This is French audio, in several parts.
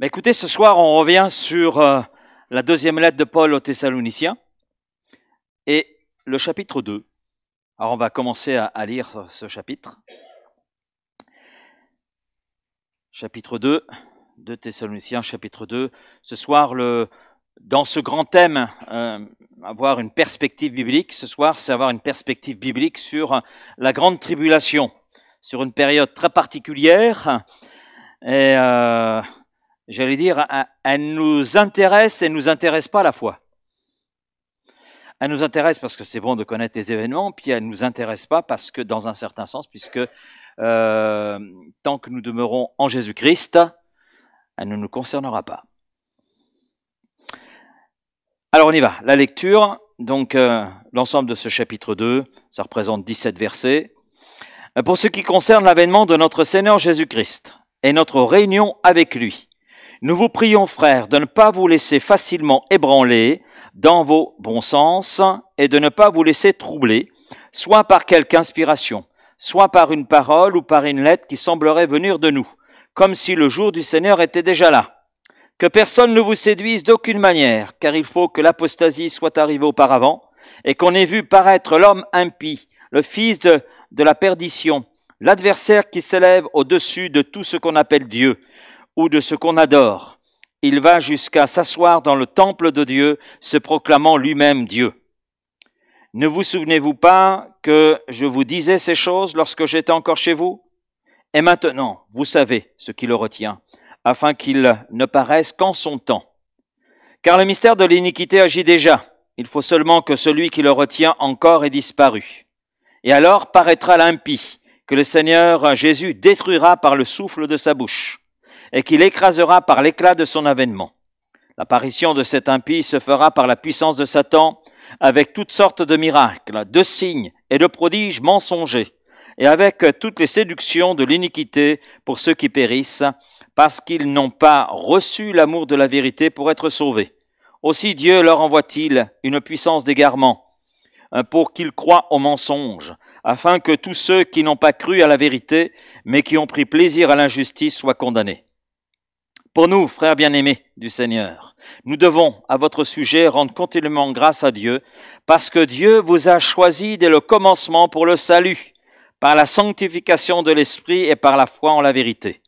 Mais écoutez, ce soir, on revient sur la deuxième lettre de Paul aux Thessaloniciens et le chapitre 2. Alors, on va commencer à lire ce chapitre. Chapitre 2, de Thessaloniciens, chapitre 2. Ce soir, dans ce grand thème, avoir une perspective biblique, ce soir, c'est avoir une perspective biblique sur la grande tribulation, sur une période très particulière. Et j'allais dire, elle nous intéresse et nous intéresse pas à la fois. Elle nous intéresse parce que c'est bon de connaître les événements, puis elle nous intéresse pas parce que, dans un certain sens, puisque tant que nous demeurons en Jésus-Christ, elle ne nous concernera pas. Alors on y va, la lecture, donc l'ensemble de ce chapitre 2, ça représente 17 versets. Pour ce qui concerne l'avènement de notre Seigneur Jésus-Christ et notre réunion avec lui, nous vous prions, frères, de ne pas vous laisser facilement ébranler dans vos bons sens et de ne pas vous laisser troubler, soit par quelque inspiration, soit par une parole ou par une lettre qui semblerait venir de nous, comme si le jour du Seigneur était déjà là. Que personne ne vous séduise d'aucune manière, car il faut que l'apostasie soit arrivée auparavant, et qu'on ait vu paraître l'homme impie, le fils de la perdition, l'adversaire qui s'élève au-dessus de tout ce qu'on appelle Dieu, ou de ce qu'on adore. Il va jusqu'à s'asseoir dans le temple de Dieu, se proclamant lui-même Dieu. Ne vous souvenez-vous pas que je vous disais ces choses lorsque j'étais encore chez vous? Et maintenant, vous savez ce qui le retient, afin qu'il ne paraisse qu'en son temps. Car le mystère de l'iniquité agit déjà. Il faut seulement que celui qui le retient encore ait disparu. Et alors paraîtra l'impie, que le Seigneur Jésus détruira par le souffle de sa bouche, et qu'il écrasera par l'éclat de son avènement. L'apparition de cet impie se fera par la puissance de Satan, avec toutes sortes de miracles, de signes et de prodiges mensongers, et avec toutes les séductions de l'iniquité pour ceux qui périssent, parce qu'ils n'ont pas reçu l'amour de la vérité pour être sauvés. Aussi Dieu leur envoie-t-il une puissance d'égarement, pour qu'ils croient au mensonge, afin que tous ceux qui n'ont pas cru à la vérité, mais qui ont pris plaisir à l'injustice, soient condamnés. Pour nous, frères bien-aimés du Seigneur, nous devons, à votre sujet, rendre continuellement grâce à Dieu, parce que Dieu vous a choisi dès le commencement pour le salut, par la sanctification de l'Esprit et par la foi en la vérité.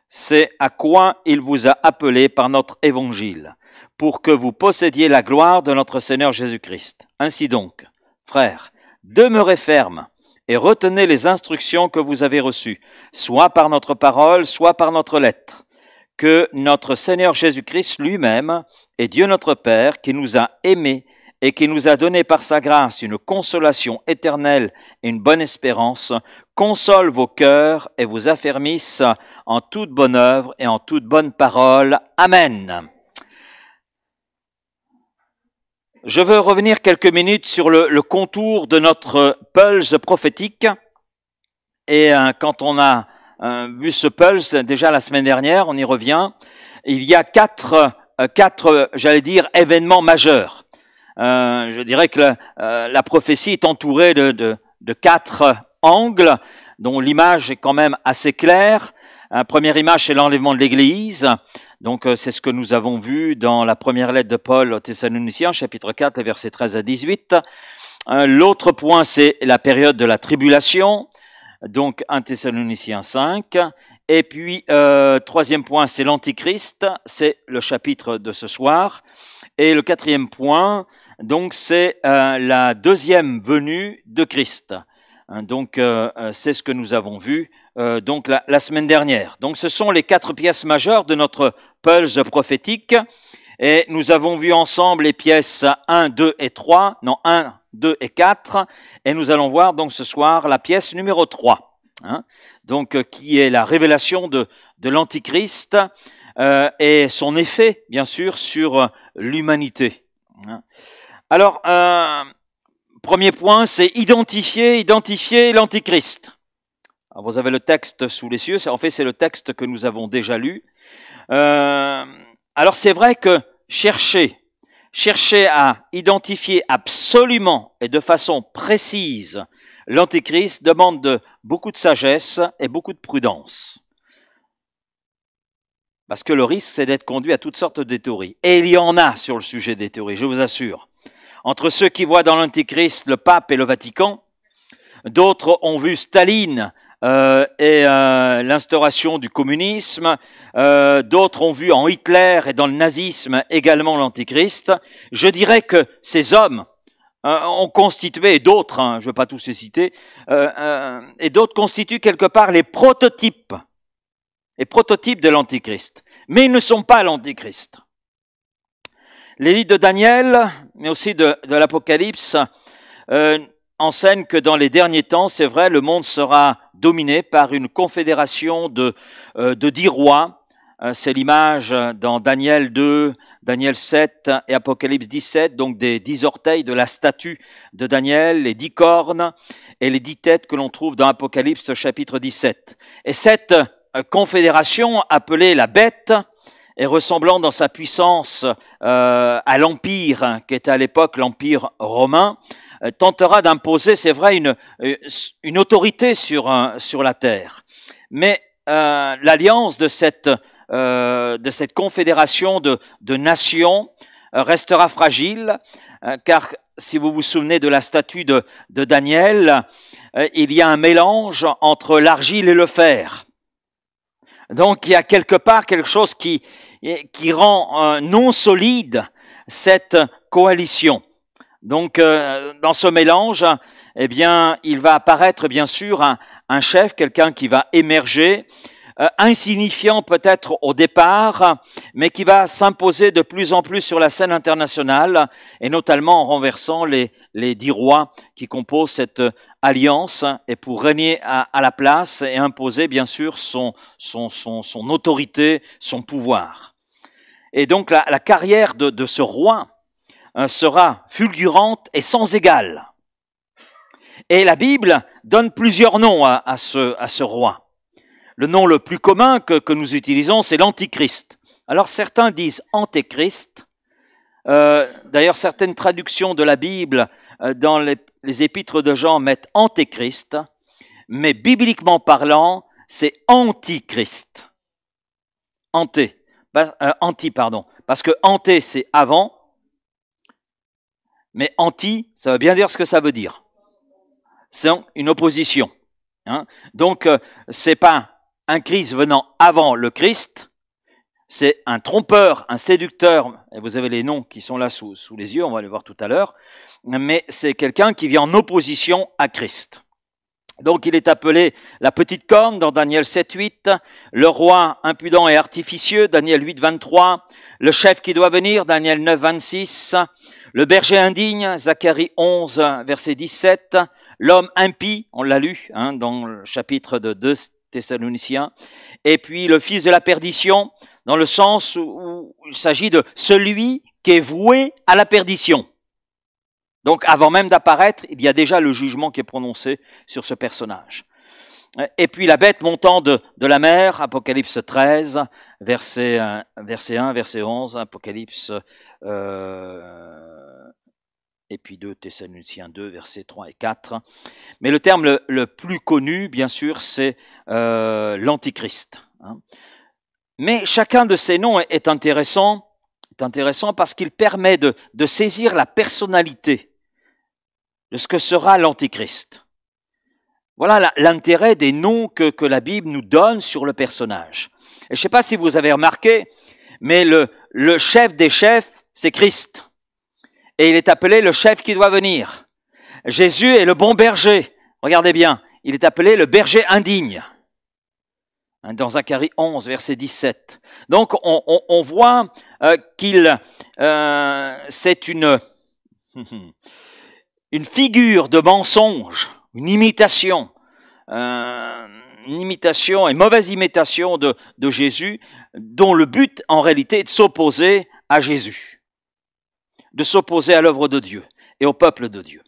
C'est à quoi il vous a appelé par notre évangile, pour que vous possédiez la gloire de notre Seigneur Jésus-Christ. Ainsi donc, frères, demeurez fermes et retenez les instructions que vous avez reçues, soit par notre parole, soit par notre lettre. Que notre Seigneur Jésus-Christ lui-même et Dieu notre Père, qui nous a aimés et qui nous a donné par sa grâce une consolation éternelle et une bonne espérance, console vos cœurs et vous affermisse en toute bonne œuvre et en toute bonne parole. Amen. Je veux revenir quelques minutes sur le contour de notre pulse prophétique. Et quand on a vu ce pulse, déjà la semaine dernière, on y revient, il y a quatre, j'allais dire, événements majeurs. Je dirais que la prophétie est entourée de quatre angles, dont l'image est quand même assez claire. Première image, c'est l'enlèvement de l'Église. Donc, c'est ce que nous avons vu dans la première lettre de Paul aux Thessaloniciens, chapitre 4, versets 13 à 18. L'autre point, c'est la période de la tribulation. Donc 1 Thessaloniciens 5, et puis troisième point, c'est l'Antichrist, c'est le chapitre de ce soir, et le quatrième point, donc c'est la deuxième venue de Christ. Donc c'est ce que nous avons vu donc la semaine dernière. Donc ce sont les quatre pièces majeures de notre pulse prophétique, et nous avons vu ensemble les pièces 1, 2 et 3, non 1, 2 et 4, et nous allons voir donc ce soir la pièce numéro 3, donc qui est la révélation de l'Antichrist et son effet, bien sûr, sur l'humanité. Alors, premier point, c'est identifier l'Antichrist. Alors, vous avez le texte sous les yeux, en fait c'est le texte que nous avons déjà lu. Alors c'est vrai que chercher à identifier absolument et de façon précise l'Antéchrist demande beaucoup de sagesse et beaucoup de prudence. Parce que le risque, c'est d'être conduit à toutes sortes de théories. Et il y en a sur le sujet des théories, je vous assure. Entre ceux qui voient dans l'Antichrist le pape et le Vatican, d'autres ont vu Staline et l'instauration du communisme, d'autres ont vu en Hitler et dans le nazisme également l'Antichrist. Je dirais que ces hommes ont constitué, et d'autres, je ne veux pas tous les citer, et d'autres constituent quelque part les prototypes de l'Antichrist. Mais ils ne sont pas l'Antichrist. Les livres de Daniel, mais aussi de l'Apocalypse, enseignent que dans les derniers temps, c'est vrai, le monde sera dominé par une confédération de 10 rois. C'est l'image dans Daniel 2, Daniel 7 et Apocalypse 17, donc des 10 orteils de la statue de Daniel, les 10 cornes et les 10 têtes que l'on trouve dans Apocalypse chapitre 17. Et cette confédération appelée la bête et ressemblant dans sa puissance à l'empire qui était à l'époque l'empire romain, tentera d'imposer, c'est vrai, une autorité sur la terre. Mais l'alliance de cette confédération de nations restera fragile, car si vous vous souvenez de la statue de Daniel, il y a un mélange entre l'argile et le fer. Donc il y a quelque part quelque chose qui rend non solide cette coalition. Donc dans ce mélange, eh bien, il va apparaître bien sûr un chef, quelqu'un qui va émerger, insignifiant peut-être au départ, mais qui va s'imposer de plus en plus sur la scène internationale, et notamment en renversant les 10 rois qui composent cette alliance, et pour régner à la place et imposer bien sûr son autorité, son pouvoir. Et donc la carrière de ce roi sera fulgurante et sans égale. Et la Bible donne plusieurs noms à ce roi. Le nom le plus commun que nous utilisons, c'est l'Antichrist. Alors certains disent Antéchrist. D'ailleurs, certaines traductions de la Bible dans les épîtres de Jean mettent Antéchrist, mais bibliquement parlant, c'est Antichrist. Anti, pardon. Parce que anté, c'est avant, mais anti, ça veut bien dire ce que ça veut dire. C'est une opposition. Donc, c'est pas un Christ venant avant le Christ, c'est un trompeur, un séducteur, et vous avez les noms qui sont là sous les yeux, on va les voir tout à l'heure, mais c'est quelqu'un qui vient en opposition à Christ. Donc il est appelé la petite corne dans Daniel 7.8, le roi impudent et artificieux, Daniel 8.23, le chef qui doit venir, Daniel 9.26, le berger indigne, Zacharie 11, verset 17, l'homme impie, on l'a lu dans le chapitre de 2 Thessaloniciens, et puis le fils de la perdition, dans le sens où il s'agit de celui qui est voué à la perdition. Donc avant même d'apparaître, il y a déjà le jugement qui est prononcé sur ce personnage. Et puis la bête montant de la mer, Apocalypse 13, verset 1, verset 11, Apocalypse et puis 2 Thessaloniciens 2, versets 3 et 4. Mais le terme le plus connu, bien sûr, c'est l'Antichrist. Mais chacun de ces noms est intéressant parce qu'il permet de saisir la personnalité de ce que sera l'Antichrist. Voilà l'intérêt des noms que la Bible nous donne sur le personnage. Et je ne sais pas si vous avez remarqué, mais le chef des chefs, c'est Christ. Et il est appelé le chef qui doit venir. Jésus est le bon berger. Regardez bien, il est appelé le berger indigne. Dans Zacharie 11, verset 17. Donc on voit c'est une figure de mensonge, une imitation et mauvaise imitation de Jésus, dont le but en réalité est de s'opposer à Jésus, de s'opposer à l'œuvre de Dieu et au peuple de Dieu.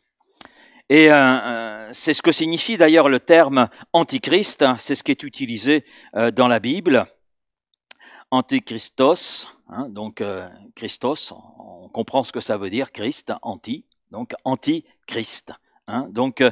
Et c'est ce que signifie d'ailleurs le terme antichrist, c'est ce qui est utilisé dans la Bible. Antichristos, donc Christos, on comprend ce que ça veut dire, Christ, anti, donc antichrist, Donc,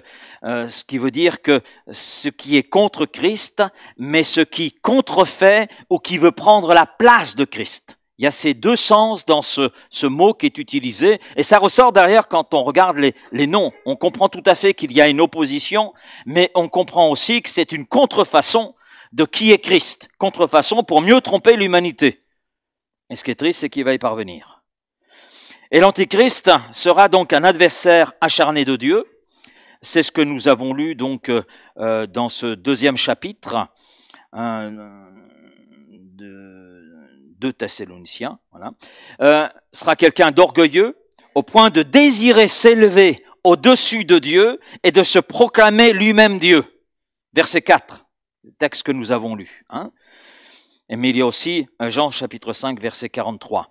ce qui veut dire que ce qui est contre Christ, mais ce qui contrefait ou qui veut prendre la place de Christ. Il y a ces deux sens dans ce mot qui est utilisé, et ça ressort derrière quand on regarde les noms. On comprend tout à fait qu'il y a une opposition, mais on comprend aussi que c'est une contrefaçon de qui est Christ. Contrefaçon pour mieux tromper l'humanité. Et ce qui est triste, c'est qu'il va y parvenir. Et l'Antichrist sera donc un adversaire acharné de Dieu. C'est ce que nous avons lu donc dans ce deuxième chapitre de Thessaloniciens. Voilà. Sera quelqu'un d'orgueilleux au point de désirer s'élever au-dessus de Dieu et de se proclamer lui-même Dieu. Verset 4, le texte que nous avons lu. Mais il y a aussi Jean chapitre 5, verset 43.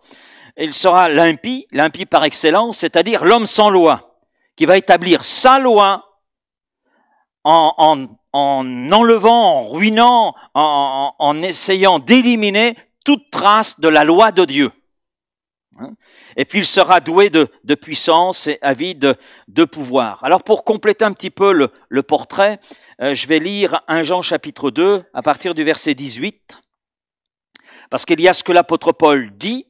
Il sera l'impie par excellence, c'est-à-dire l'homme sans loi, qui va établir sa loi en enlevant, en ruinant, en essayant d'éliminer toute trace de la loi de Dieu. Et puis il sera doué de puissance et avide de pouvoir. Alors pour compléter un petit peu le portrait, je vais lire 1 Jean chapitre 2 à partir du verset 18, parce qu'il y a ce que l'apôtre Paul dit,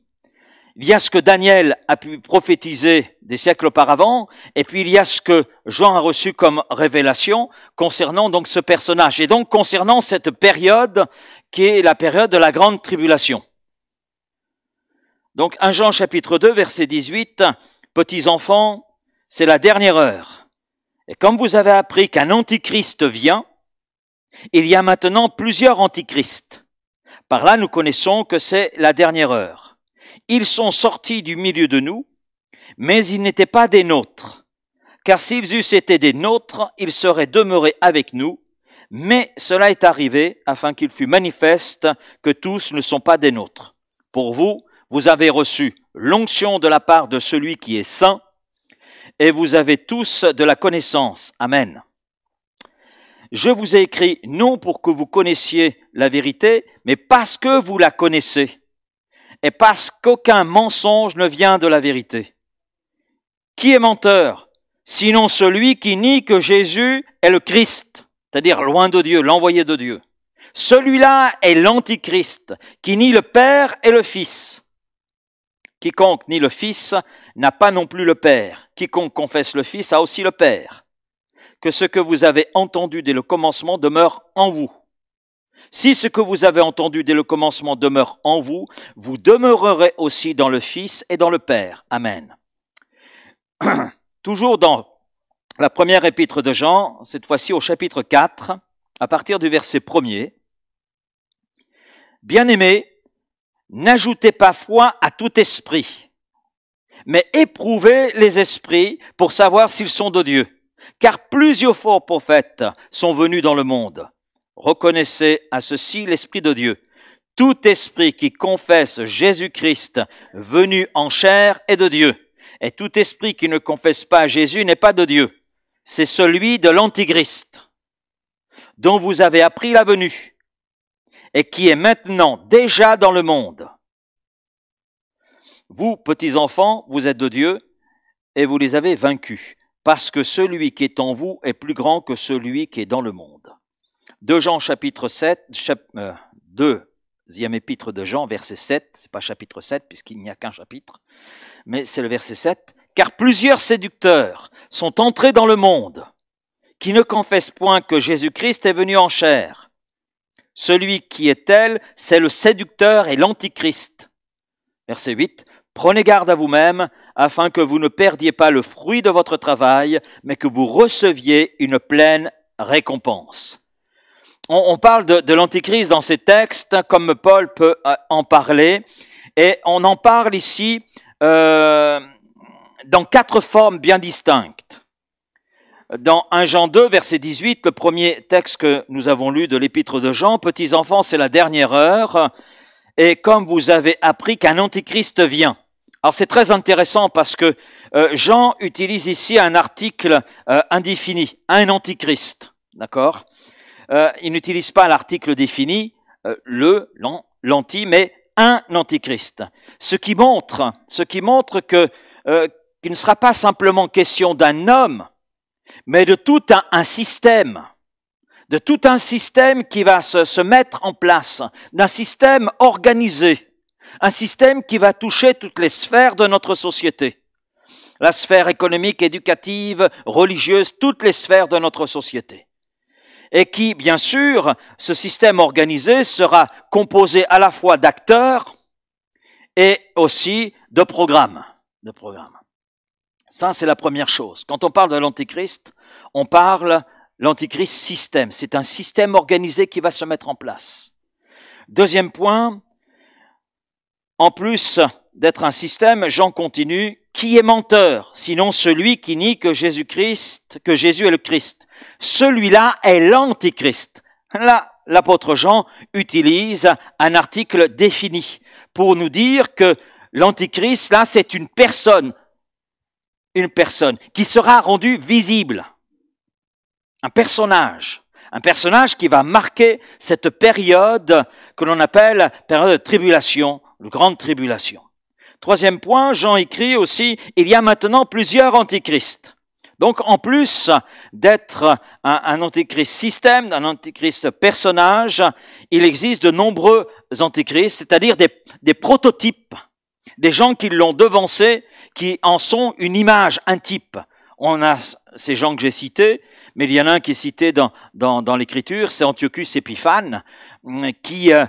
il y a ce que Daniel a pu prophétiser des siècles auparavant, et puis il y a ce que Jean a reçu comme révélation concernant donc ce personnage, et donc concernant cette période qui est la période de la grande tribulation. Donc 1 Jean chapitre 2 verset 18, « Petits enfants, c'est la dernière heure. Et comme vous avez appris qu'un antichrist vient, il y a maintenant plusieurs antichrists. Par là, nous connaissons que c'est la dernière heure. Ils sont sortis du milieu de nous, mais ils n'étaient pas des nôtres. Car s'ils eussent été des nôtres, ils seraient demeurés avec nous. Mais cela est arrivé afin qu'il fût manifeste que tous ne sont pas des nôtres. Pour vous, vous avez reçu l'onction de la part de celui qui est saint, et vous avez tous de la connaissance. Amen. Je vous ai écrit non pour que vous connaissiez la vérité, mais parce que vous la connaissez, et parce qu'aucun mensonge ne vient de la vérité. Qui est menteur, sinon celui qui nie que Jésus est le Christ, c'est-à-dire loin de Dieu, l'envoyé de Dieu. Celui-là est l'Antichrist, qui nie le Père et le Fils. Quiconque nie le Fils n'a pas non plus le Père. Quiconque confesse le Fils a aussi le Père. Que ce que vous avez entendu dès le commencement demeure en vous. Si ce que vous avez entendu dès le commencement demeure en vous, vous demeurerez aussi dans le Fils et dans le Père. Amen. Toujours dans la première épître de Jean, cette fois-ci au chapitre 4, à partir du verset 1er. Bien-aimés, n'ajoutez pas foi à tout esprit, mais éprouvez les esprits pour savoir s'ils sont de Dieu. Car plusieurs faux prophètes sont venus dans le monde. Reconnaissez à ceci l'Esprit de Dieu. Tout esprit qui confesse Jésus-Christ venu en chair est de Dieu. Et tout esprit qui ne confesse pas Jésus n'est pas de Dieu. C'est celui de l'Antichrist, dont vous avez appris la venue, et qui est maintenant déjà dans le monde. Vous, petits enfants, vous êtes de Dieu, et vous les avez vaincus, parce que celui qui est en vous est plus grand que celui qui est dans le monde. 2 Jean chapitre 7, deuxième épître de Jean, verset 7, c'est pas chapitre 7 puisqu'il n'y a qu'un chapitre, mais c'est le verset 7. Car plusieurs séducteurs sont entrés dans le monde, qui ne confessent point que Jésus-Christ est venu en chair. Celui qui est tel, c'est le séducteur et l'antichrist. Verset 8. Prenez garde à vous-même, afin que vous ne perdiez pas le fruit de votre travail, mais que vous receviez une pleine récompense. On parle de l'Antichrist dans ces textes, comme Paul peut en parler, et on en parle ici dans 4 formes bien distinctes. Dans 1 Jean 2, verset 18, le premier texte que nous avons lu de l'épître de Jean, « Petits enfants, c'est la dernière heure, et comme vous avez appris qu'un Antichrist vient. » Alors c'est très intéressant parce que Jean utilise ici un article indéfini, un Antichrist, d'accord ? Il n'utilise pas l'article défini, l'anti, mais un Antichrist. Ce qui montre que qu'il ne sera pas simplement question d'un homme, mais de tout un système, de tout un système qui va se mettre en place, d'un système organisé, un système qui va toucher toutes les sphères de notre société. La sphère économique, éducative, religieuse, toutes les sphères de notre société. Et qui, bien sûr, ce système organisé sera composé à la fois d'acteurs et aussi de programmes. Ça, c'est la première chose. Quand on parle de l'Antichrist, on parle l'Antichrist système. C'est un système organisé qui va se mettre en place. Deuxième point, en plus d'être un système, Jean continue, qui est menteur, sinon celui qui nie que Jésus est le Christ. Celui-là est l'Antichrist. Là, l'apôtre Jean utilise un article défini pour nous dire que l'Antichrist, là, c'est une personne qui sera rendue visible. Un personnage qui va marquer cette période que l'on appelle période de tribulation, de grande tribulation. Troisième point, Jean écrit aussi, il y a maintenant plusieurs antichrists. Donc, en plus d'être un antichrist système, un antichrist personnage, il existe de nombreux antichrists, c'est-à-dire des prototypes, des gens qui l'ont devancé, qui en sont une image, un type. On a ces gens que j'ai cités, mais il y en a un qui est cité dans l'Écriture, c'est Antiochus Épiphane, qui est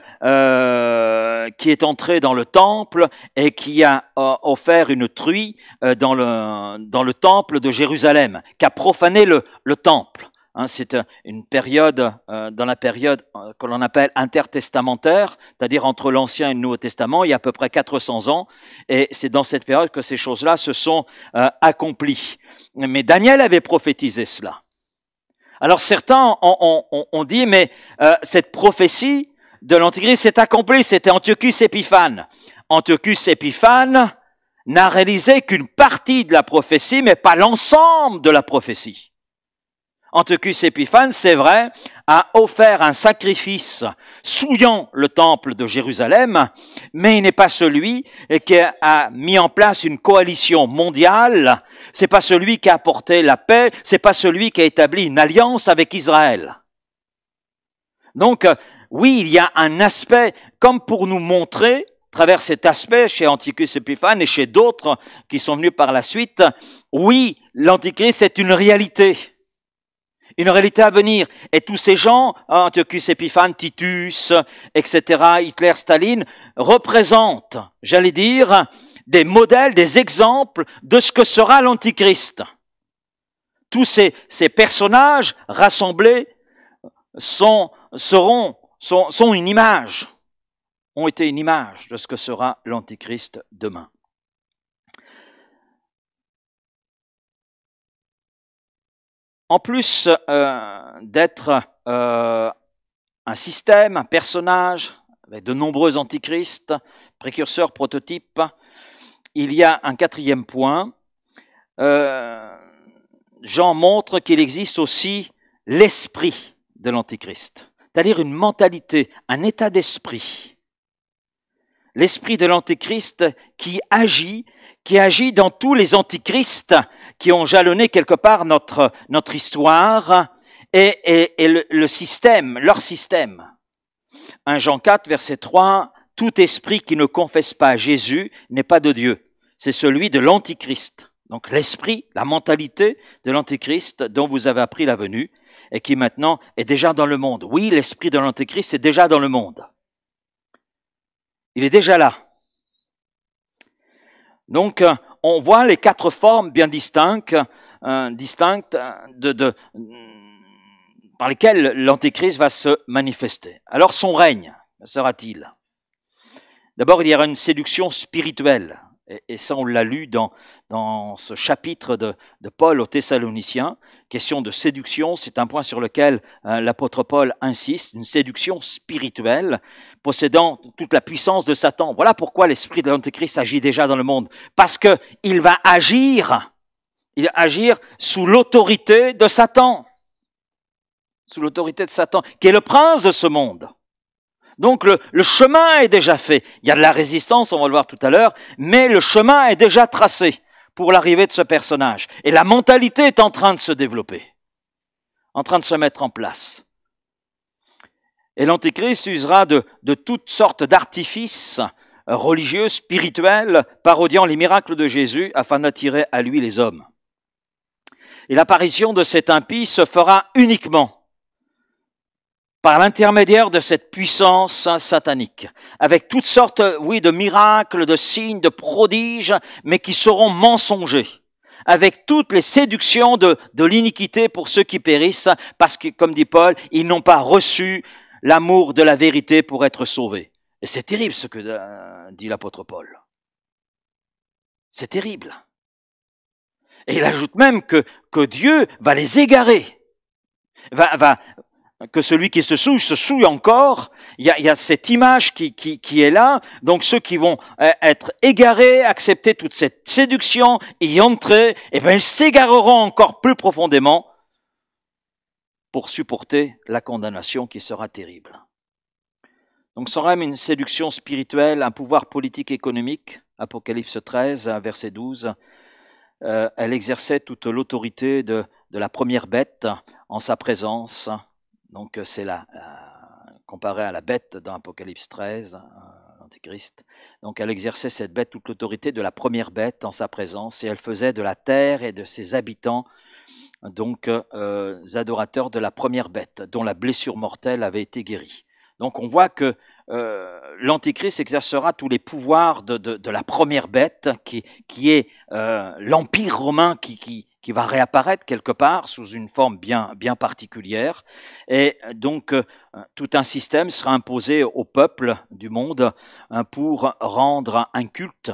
entré dans le temple et qui a offert une truie dans le temple de Jérusalem, qui a profané le temple. C'est une période, dans la période que l'on appelle intertestamentaire, c'est-à-dire entre l'Ancien et le Nouveau Testament, il y a à peu près 400 ans, et c'est dans cette période que ces choses-là se sont accomplies. Mais Daniel avait prophétisé cela. Alors certains ont dit, mais cette prophétie de l'Antichrist s'est accomplie, c'était Antiochus Épiphane. Antiochus Épiphane n'a réalisé qu'une partie de la prophétie, mais pas l'ensemble de la prophétie. Antiochus Épiphane, c'est vrai, a offert un sacrifice souillant le temple de Jérusalem, mais il n'est pas celui qui a mis en place une coalition mondiale, c'est pas celui qui a apporté la paix, c'est pas celui qui a établi une alliance avec Israël. Donc, oui, il y a un aspect, comme pour nous montrer, à travers cet aspect chez Antiochus Épiphane et chez d'autres qui sont venus par la suite, oui, l'Antichrist est une réalité à venir. Et tous ces gens, Antiochus Épiphane, Titus, etc., Hitler, Staline, représentent, j'allais dire, des modèles, des exemples de ce que sera l'Antichrist. Tous ces personnages rassemblés sont une image, ont été une image de ce que sera l'Antichrist demain. En plus d'être un système, un personnage, avec de nombreux antichrists, précurseurs, prototypes, il y a un quatrième point. Jean montre qu'il existe aussi l'esprit de l'antichrist, c'est-à-dire une mentalité, un état d'esprit. L'esprit de l'antichrist qui agit dans tous les antichrists qui ont jalonné quelque part notre histoire et le système, leur système. 1 Jean 4, verset 3, « Tout esprit qui ne confesse pas Jésus n'est pas de Dieu. » C'est celui de l'antichrist. Donc l'esprit, la mentalité de l'antichrist dont vous avez appris la venue et qui maintenant est déjà dans le monde. Oui, l'esprit de l'antichrist est déjà dans le monde. Il est déjà là. Donc, on voit les quatre formes bien distinctes par lesquelles l'Antéchrist va se manifester. Alors, son règne, que sera-t-il? D'abord, il y aura une séduction spirituelle. Et ça, on l'a lu dans ce chapitre de Paul aux Thessaloniciens. Question de séduction, c'est un point sur lequel l'apôtre Paul insiste, une séduction spirituelle possédant toute la puissance de Satan. Voilà pourquoi l'esprit de l'Antéchrist agit déjà dans le monde. Parce qu'il va agir sous l'autorité de Satan. Sous l'autorité de Satan, qui est le prince de ce monde. Donc le chemin est déjà fait. Il y a de la résistance, on va le voir tout à l'heure, mais le chemin est déjà tracé pour l'arrivée de ce personnage. Et la mentalité est en train de se développer, en train de se mettre en place. Et l'Antéchrist usera de toutes sortes d'artifices religieux, spirituels, parodiant les miracles de Jésus afin d'attirer à lui les hommes. Et l'apparition de cet impie se fera uniquement par l'intermédiaire de cette puissance satanique, avec toutes sortes, oui, de miracles, de signes, de prodiges, mais qui seront mensongers, avec toutes les séductions de l'iniquité pour ceux qui périssent, parce que, comme dit Paul, ils n'ont pas reçu l'amour de la vérité pour être sauvés. Et c'est terrible ce que dit l'apôtre Paul. C'est terrible. Et il ajoute même que Dieu va les égarer, que celui qui se souille encore. Il y a cette image qui est là. Donc ceux qui vont être égarés, accepter toute cette séduction, y entrer, eh bien ils s'égareront encore plus profondément pour supporter la condamnation qui sera terrible. Donc sera même une séduction spirituelle, un pouvoir politique économique, Apocalypse 13, verset 12. Elle exerçait toute l'autorité de la première bête en sa présence. Donc c'est comparé à la bête dans Apocalypse 13, l'Antéchrist. Donc elle exerçait cette bête toute l'autorité de la première bête en sa présence, et elle faisait de la terre et de ses habitants donc adorateurs de la première bête, dont la blessure mortelle avait été guérie. Donc on voit que l'Antéchrist exercera tous les pouvoirs de la première bête, qui est l'Empire romain qui va réapparaître quelque part sous une forme bien particulière. Et donc tout un système sera imposé au peuple du monde pour rendre un culte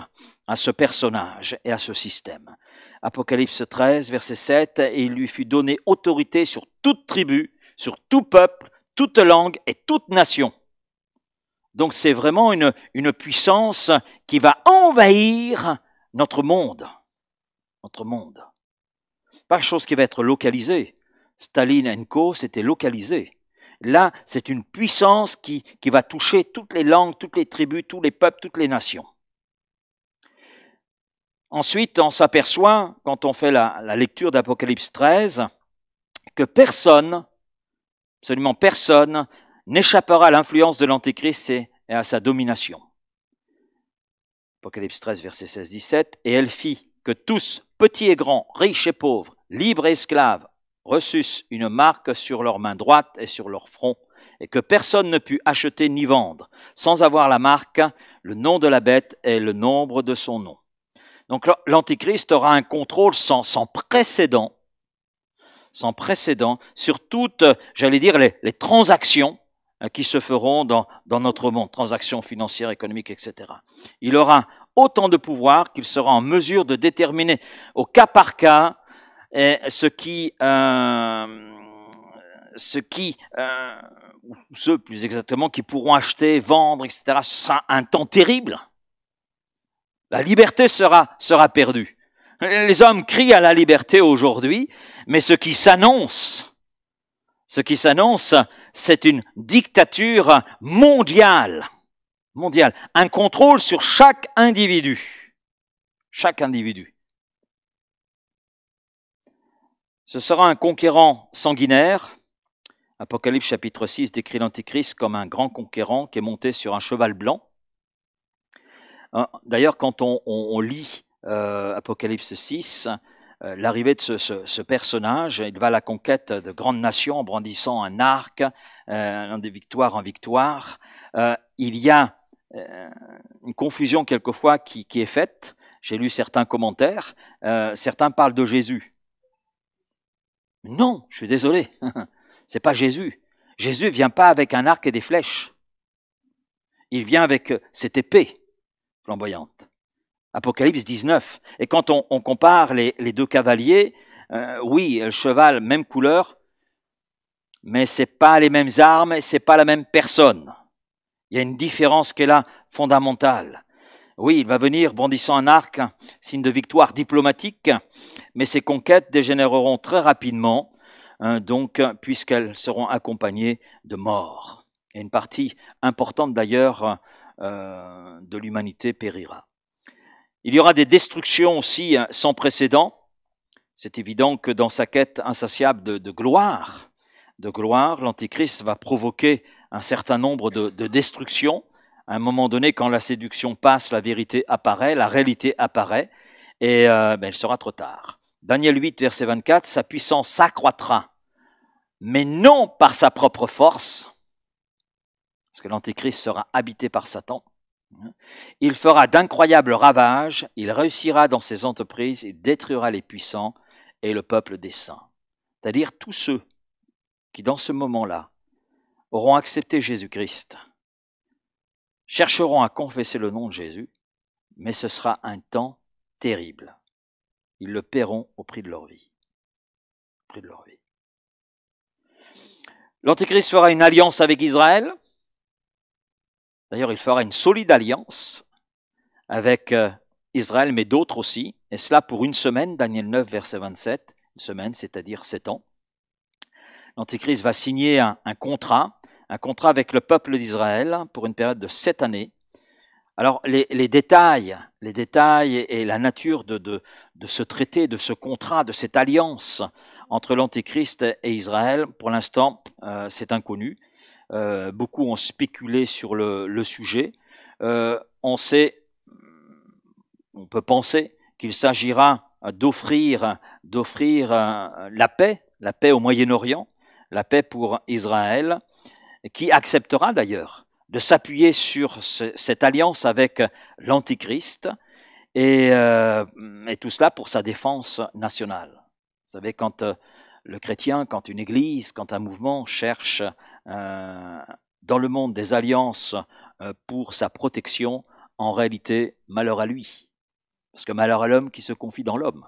à ce personnage et à ce système. Apocalypse 13, verset 7, « Et il lui fut donné autorité sur toute tribu, sur tout peuple, toute langue et toute nation. » Donc c'est vraiment une puissance qui va envahir notre monde. Notre monde. Pas une chose qui va être localisée. Staline & Co, c'était localisé. Là, c'est une puissance qui va toucher toutes les langues, toutes les tribus, tous les peuples, toutes les nations. Ensuite, on s'aperçoit, quand on fait la lecture d'Apocalypse 13, que personne, absolument personne, n'échappera à l'influence de l'Antéchrist et à sa domination. Apocalypse 13, verset 16-17, « Et elle fit que tous, petits et grands, riches et pauvres, libres et esclaves, reçussent une marque sur leur main droite et sur leur front, et que personne ne put acheter ni vendre, sans avoir la marque, le nom de la bête et le nombre de son nom. » Donc l'Antéchrist aura un contrôle sans précédent sur toutes, j'allais dire, les transactions qui se feront dans notre monde, transactions financières, économiques, etc. Il aura autant de pouvoir qu'il sera en mesure de déterminer au cas par cas ceux plus exactement qui pourront acheter, vendre, etc. Ce sera un temps terrible. La liberté sera perdue. Les hommes crient à la liberté aujourd'hui, mais ce qui s'annonce, c'est une dictature mondiale, un contrôle sur chaque individu. Ce sera un conquérant sanguinaire. Apocalypse chapitre 6 décrit l'Antéchrist comme un grand conquérant qui est monté sur un cheval blanc. D'ailleurs, quand on lit Apocalypse 6, l'arrivée de ce personnage, il va à la conquête de grandes nations en brandissant un arc, de victoire en victoire. Il y a une confusion quelquefois qui est faite. J'ai lu certains commentaires. Certains parlent de Jésus. Non, je suis désolé. C'est pas Jésus. Jésus vient pas avec un arc et des flèches. Il vient avec cette épée flamboyante. Apocalypse 19. Et quand on compare les deux cavaliers, oui, le cheval, même couleur, mais c'est pas les mêmes armes et c'est pas la même personne. Il y a une différence qui est là, fondamentale. Oui, il va venir brandissant un arc, signe de victoire diplomatique, mais ces conquêtes dégénéreront très rapidement, puisqu'elles seront accompagnées de mort. Et une partie importante d'ailleurs de l'humanité périra. Il y aura des destructions aussi sans précédent. C'est évident que dans sa quête insatiable de gloire, l'Antichrist va provoquer un certain nombre de destructions. À un moment donné, quand la séduction passe, la vérité apparaît, la réalité apparaît, et il sera trop tard. Daniel 8, verset 24, sa puissance s'accroîtra, mais non par sa propre force, parce que l'Antéchrist sera habité par Satan. Il fera d'incroyables ravages, il réussira dans ses entreprises, il détruira les puissants et le peuple des saints. C'est-à-dire tous ceux qui, dans ce moment-là, auront accepté Jésus-Christ, chercheront à confesser le nom de Jésus, mais ce sera un temps terrible. Ils le paieront au prix de leur vie. Au prix de leur vie. L'Antéchrist fera une alliance avec Israël. D'ailleurs, il fera une solide alliance avec Israël, mais d'autres aussi, et cela pour une semaine, Daniel 9, verset 27, une semaine, c'est-à-dire 7 ans. L'Antéchrist va signer un contrat avec le peuple d'Israël pour une période de 7 années. Alors, les détails et la nature de ce traité, de ce contrat, de cette alliance entre l'Antéchrist et Israël, pour l'instant, c'est inconnu. Beaucoup ont spéculé sur le sujet. On peut penser qu'il s'agira d'offrir la paix au Moyen-Orient, la paix pour Israël, qui acceptera d'ailleurs de s'appuyer sur cette alliance avec l'Antichrist et tout cela pour sa défense nationale. Vous savez, quand le chrétien, quand une église, quand un mouvement cherche dans le monde des alliances pour sa protection, en réalité, malheur à lui. Parce que malheur à l'homme qui se confie dans l'homme.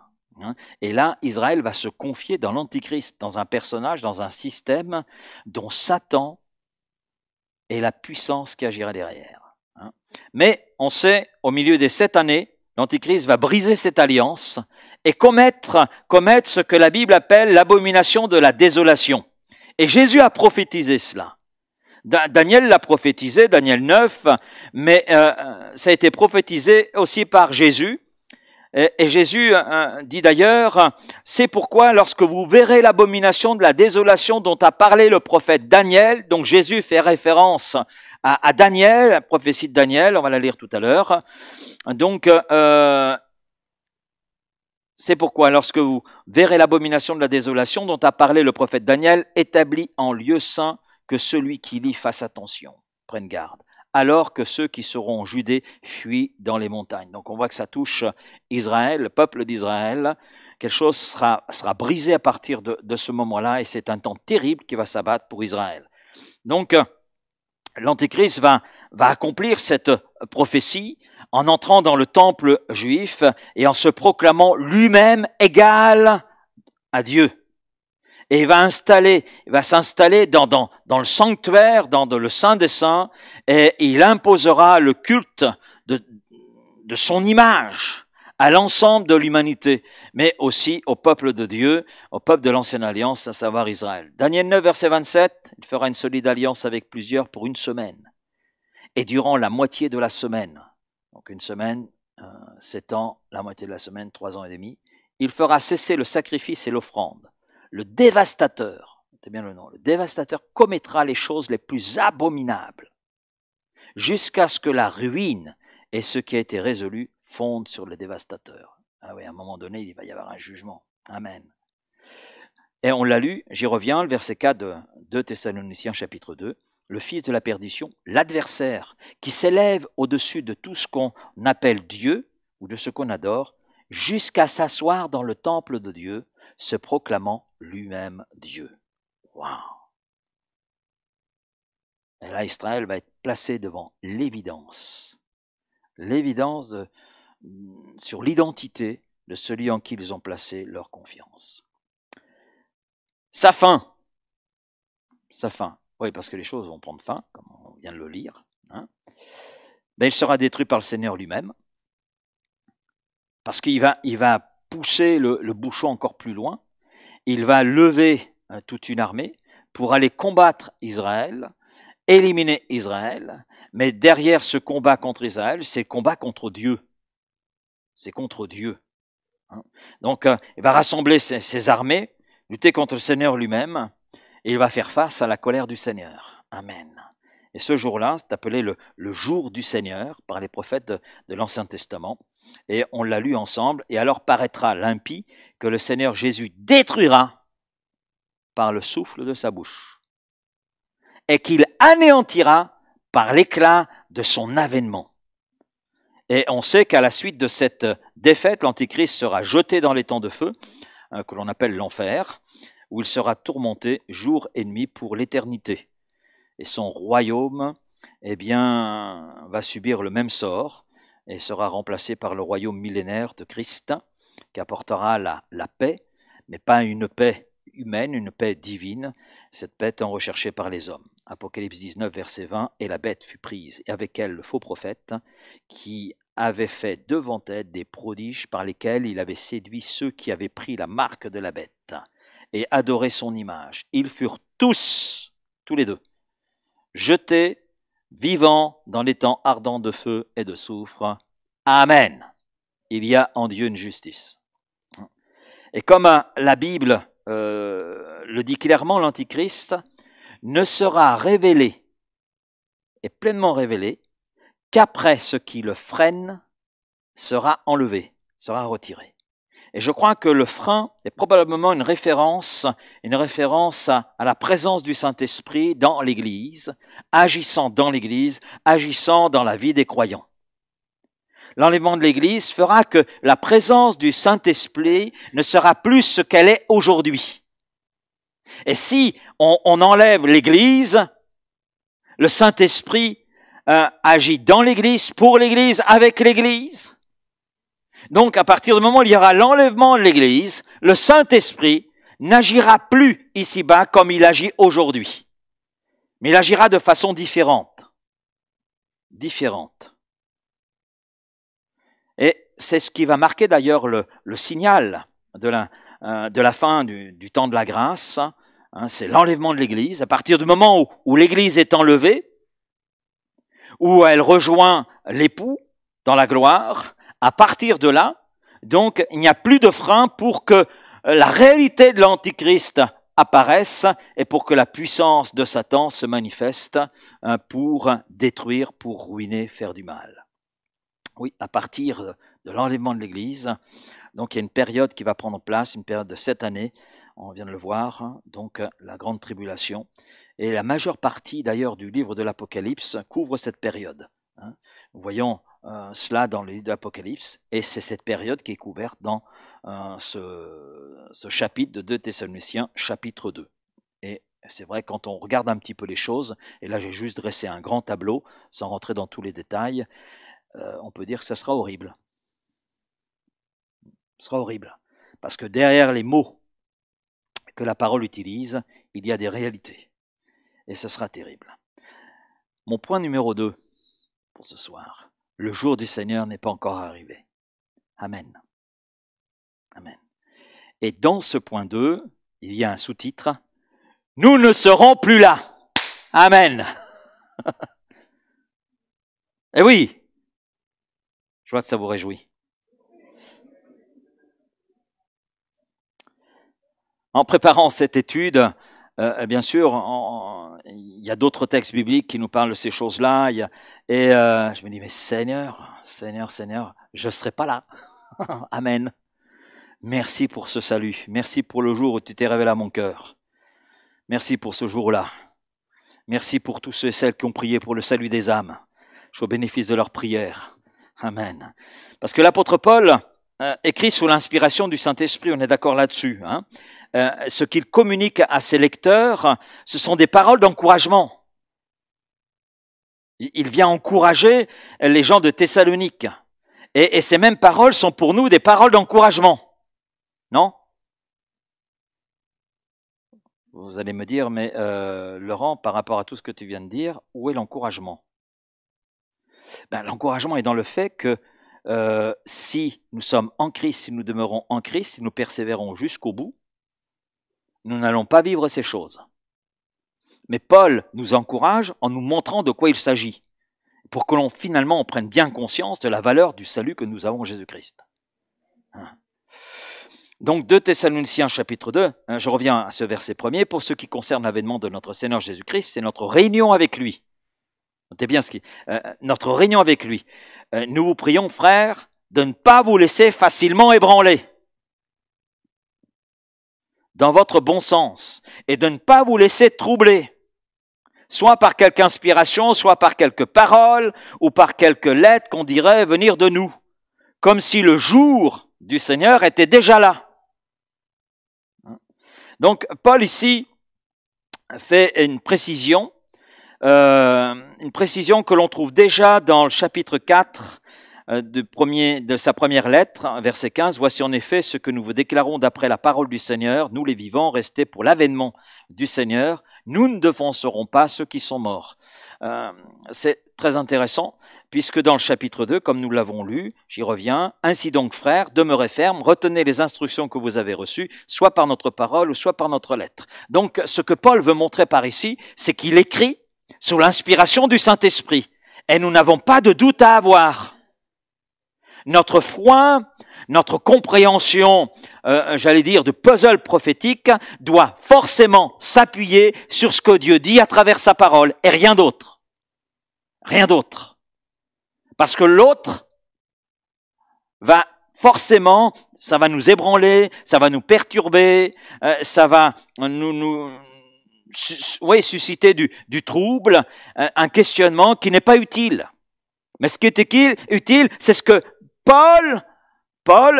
Et là, Israël va se confier dans l'Antichrist, dans un personnage, dans un système dont Satan est la puissance qui agira derrière. Mais on sait, au milieu des 7 années, l'Antichrist va briser cette alliance et commettre ce que la Bible appelle l'abomination de la désolation. Et Jésus a prophétisé cela. Daniel l'a prophétisé, Daniel 9, mais ça a été prophétisé aussi par Jésus. Et Jésus dit d'ailleurs, c'est pourquoi lorsque vous verrez l'abomination de la désolation dont a parlé le prophète Daniel, donc Jésus fait référence à Daniel, la prophétie de Daniel, on va la lire tout à l'heure. Donc, c'est pourquoi lorsque vous verrez l'abomination de la désolation dont a parlé le prophète Daniel, établi en lieu saint, que celui qui lit fasse attention, prenne garde, alors que ceux qui seront en Judée fuient dans les montagnes. Donc on voit que ça touche Israël, le peuple d'Israël. Quelque chose sera brisé à partir de ce moment-là, et c'est un temps terrible qui va s'abattre pour Israël. Donc l'Antéchrist va accomplir cette prophétie en entrant dans le temple juif et en se proclamant lui-même égal à Dieu. Et il va s'installer dans le sanctuaire, dans le Saint des Saints, et il imposera le culte de son image à l'ensemble de l'humanité, mais aussi au peuple de Dieu, au peuple de l'Ancienne Alliance, à savoir Israël. Daniel 9, verset 27, il fera une solide alliance avec plusieurs pour une semaine. Et durant la moitié de la semaine, donc une semaine, 7 ans, la moitié de la semaine, 3 ans et demi, il fera cesser le sacrifice et l'offrande. Le dévastateur, c'est bien le nom, le dévastateur commettra les choses les plus abominables jusqu'à ce que la ruine et ce qui a été résolu fondent sur le dévastateur. Ah oui, à un moment donné, il va y avoir un jugement. Amen. Et on l'a lu, j'y reviens, le verset 4 de 2 Thessaloniciens chapitre 2, le fils de la perdition, l'adversaire qui s'élève au-dessus de tout ce qu'on appelle Dieu ou de ce qu'on adore, jusqu'à s'asseoir dans le temple de Dieu, se proclamant lui-même Dieu. Waouh! Et là, Israël va être placé devant l'évidence sur l'identité de celui en qui ils ont placé leur confiance. Sa fin, oui, parce que les choses vont prendre fin, comme on vient de le lire, mais il sera détruit par le Seigneur lui-même, parce qu'il va pousser le bouchon encore plus loin. Il va lever toute une armée pour aller combattre Israël, éliminer Israël, mais derrière ce combat contre Israël, c'est le combat contre Dieu. c'est contre Dieu. Hein. Donc, il va rassembler ses armées, lutter contre le Seigneur lui-même, et il va faire face à la colère du Seigneur. Amen. Et ce jour-là, c'est appelé le jour du Seigneur par les prophètes de l'Ancien Testament. Et on l'a lu ensemble. Et alors paraîtra l'impie que le Seigneur Jésus détruira par le souffle de sa bouche. Et qu'il anéantira par l'éclat de son avènement. Et on sait qu'à la suite de cette défaite, l'Antichrist sera jeté dans les temps de feu, que l'on appelle l'enfer, où il sera tourmenté jour et nuit pour l'éternité. Et son royaume, eh bien, va subir le même sort et sera remplacé par le royaume millénaire de Christ, qui apportera la paix, mais pas une paix humaine, une paix divine. Cette paix étant recherchée par les hommes. Apocalypse 19, verset 20, « Et la bête fut prise, et avec elle le faux prophète, qui avait fait devant elle des prodiges par lesquels il avait séduit ceux qui avaient pris la marque de la bête et adoré son image. Ils furent tous les deux, jetés vivants dans les temps ardents de feu et de soufre. Amen. Il y a en Dieu une justice. » Et comme la Bible le dit clairement, l'Antichrist ne sera révélé et pleinement révélé qu'après ce qui le freine sera enlevé, sera retiré. Et je crois que le frein est probablement une référence à la présence du Saint-Esprit dans l'Église, agissant dans l'Église, agissant dans la vie des croyants. L'enlèvement de l'Église fera que la présence du Saint-Esprit ne sera plus ce qu'elle est aujourd'hui. Et si on enlève l'Église, le Saint-Esprit agit dans l'Église, pour l'Église, avec l'Église. Donc, à partir du moment où il y aura l'enlèvement de l'Église, le Saint-Esprit n'agira plus ici-bas comme il agit aujourd'hui. Mais il agira de façon différente. Différente. Et c'est ce qui va marquer d'ailleurs le signal de la fin du temps de la grâce. Hein, c'est l'enlèvement de l'Église. À partir du moment où l'Église est enlevée, où elle rejoint l'époux dans la gloire, à partir de là, donc, il n'y a plus de frein pour que la réalité de l'Antichrist apparaisse et pour que la puissance de Satan se manifeste pour détruire, pour ruiner, faire du mal. Oui, à partir de l'enlèvement de l'Église, donc il y a une période qui va prendre place, une période de 7 années, on vient de le voir, donc la grande tribulation. Et la majeure partie d'ailleurs du livre de l'Apocalypse couvre cette période. Nous voyons cela dans le livre de l'Apocalypse, et c'est cette période qui est couverte dans ce chapitre de 2 Thessaloniciens, chapitre 2. Et c'est vrai, quand on regarde un petit peu les choses, et là j'ai juste dressé un grand tableau, sans rentrer dans tous les détails, on peut dire que ça sera horrible. Ce sera horrible, parce que derrière les mots que la parole utilise, il y a des réalités, et ce sera terrible. Mon point numéro 2 pour ce soir. Le jour du Seigneur n'est pas encore arrivé. Amen. Amen. Et dans ce point 2, il y a un sous-titre. Nous ne serons plus là. Amen. Eh oui. Je vois que ça vous réjouit. En préparant cette étude, bien sûr, il y a d'autres textes bibliques qui nous parlent de ces choses-là. Et je me dis, mais Seigneur, je ne serai pas là. Amen. Merci pour ce salut. Merci pour le jour où tu t'es révélé à mon cœur. Merci pour ce jour-là. Merci pour tous ceux et celles qui ont prié pour le salut des âmes. Je suis au bénéfice de leur prière. Amen. Parce que l'apôtre Paul écrit sous l'inspiration du Saint-Esprit, on est d'accord là-dessus. Hein, ce qu'il communique à ses lecteurs, ce sont des paroles d'encouragement. Il vient encourager les gens de Thessalonique. Et ces mêmes paroles sont pour nous des paroles d'encouragement. Non? Vous allez me dire, mais Laurent, par rapport à tout ce que tu viens de dire, où est l'encouragement? L'encouragement est dans le fait que si nous sommes en Christ, si nous demeurons en Christ, si nous persévérons jusqu'au bout, nous n'allons pas vivre ces choses. Mais Paul nous encourage en nous montrant de quoi il s'agit. pour que finalement on prenne bien conscience de la valeur du salut que nous avons en Jésus-Christ. Donc 2 Thessaloniciens chapitre 2, je reviens à ce verset premier, pour ce qui concerne l'avènement de notre Seigneur Jésus-Christ, c'est notre réunion avec lui. Notez bien notre réunion avec lui. Nous vous prions, frères, de ne pas vous laisser facilement ébranler dans votre bon sens et de ne pas vous laisser troubler, soit par quelque inspiration, soit par quelques paroles ou par quelques lettres qu'on dirait venir de nous, comme si le jour du Seigneur était déjà là. Donc Paul ici fait une précision que l'on trouve déjà dans le chapitre 4 de sa première lettre, verset 15. « Voici en effet ce que nous vous déclarons d'après la parole du Seigneur, nous les vivants, restés pour l'avènement du Seigneur, nous ne devancerons pas ceux qui sont morts. » C'est très intéressant, puisque dans le chapitre 2, comme nous l'avons lu, j'y reviens, « Ainsi donc, frères, demeurez fermes, retenez les instructions que vous avez reçues, soit par notre parole ou soit par notre lettre. » Donc, ce que Paul veut montrer par ici, c'est qu'il écrit sous l'inspiration du Saint-Esprit. Et nous n'avons pas de doute à avoir. Notre foi, notre compréhension, j'allais dire, de puzzle prophétique, doit forcément s'appuyer sur ce que Dieu dit à travers sa parole, et rien d'autre. Rien d'autre. Parce que l'autre va forcément, ça va nous ébranler, ça va nous perturber, ça va susciter du trouble, un questionnement qui n'est pas utile. Mais ce qui est utile, c'est ce que Paul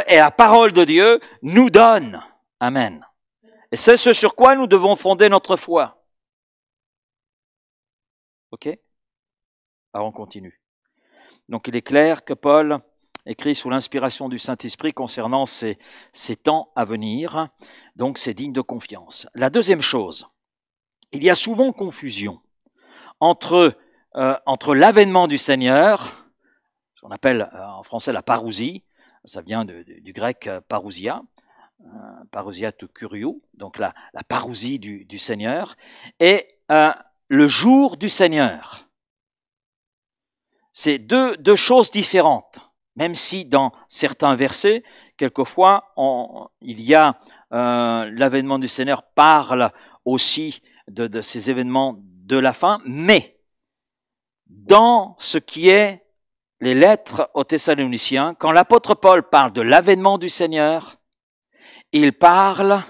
et la parole de Dieu nous donne. Amen. Et c'est ce sur quoi nous devons fonder notre foi. Ok? Alors on continue. Donc il est clair que Paul écrit sous l'inspiration du Saint-Esprit concernant ces temps à venir. Donc c'est digne de confiance. La deuxième chose, il y a souvent confusion entre l'avènement du Seigneur, ce qu'on appelle en français la parousie, ça vient du grec parousia, parousia tout curieux, donc la parousie du Seigneur, et le jour du Seigneur. C'est deux choses différentes, même si dans certains versets, quelquefois, il y a l'avènement du Seigneur parle aussi de ces événements de la fin, mais dans ce qui est les lettres aux Thessaloniciens, quand l'apôtre Paul parle de l'avènement du Seigneur, il parle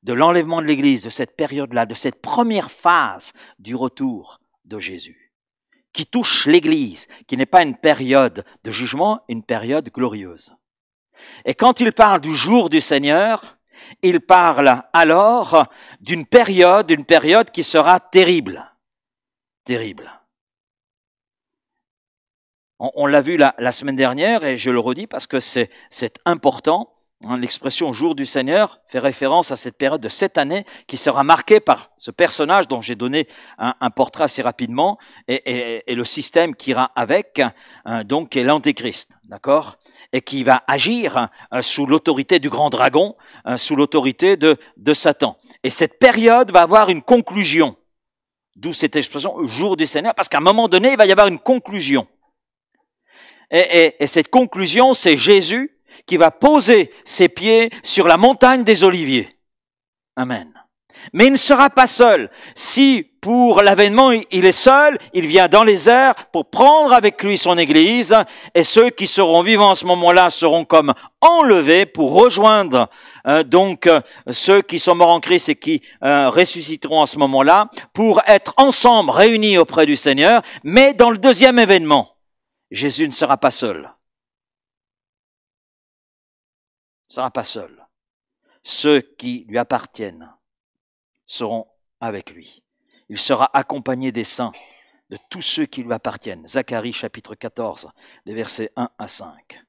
de l'enlèvement de l'Église, de cette période-là, de cette première phase du retour de Jésus, qui touche l'Église, qui n'est pas une période de jugement, une période glorieuse. Et quand il parle du jour du Seigneur, il parle alors d'une période qui sera terrible. Terrible. On l'a vu la semaine dernière, et je le redis parce que c'est important. L'expression « jour du Seigneur » fait référence à cette période de 7 années qui sera marquée par ce personnage dont j'ai donné un portrait assez rapidement et le système qui ira avec, donc qui est l'Antéchrist, d'accord ? Et qui va agir sous l'autorité du grand dragon, sous l'autorité de Satan. Et cette période va avoir une conclusion. D'où cette expression « jour du Seigneur », parce qu'à un moment donné, il va y avoir une conclusion. Et cette conclusion, c'est Jésus qui va poser ses pieds sur la montagne des Oliviers. Amen. Mais il ne sera pas seul. Si pour l'avènement il est seul, il vient dans les airs pour prendre avec lui son Église, et ceux qui seront vivants à ce moment-là seront comme enlevés pour rejoindre donc ceux qui sont morts en Christ et qui ressusciteront à ce moment-là, pour être ensemble réunis auprès du Seigneur. Mais dans le deuxième événement, Jésus ne sera pas seul. Il ne sera pas seul. Ceux qui lui appartiennent seront avec lui. Il sera accompagné des saints, de tous ceux qui lui appartiennent. Zacharie chapitre 14, les versets 1 à 5.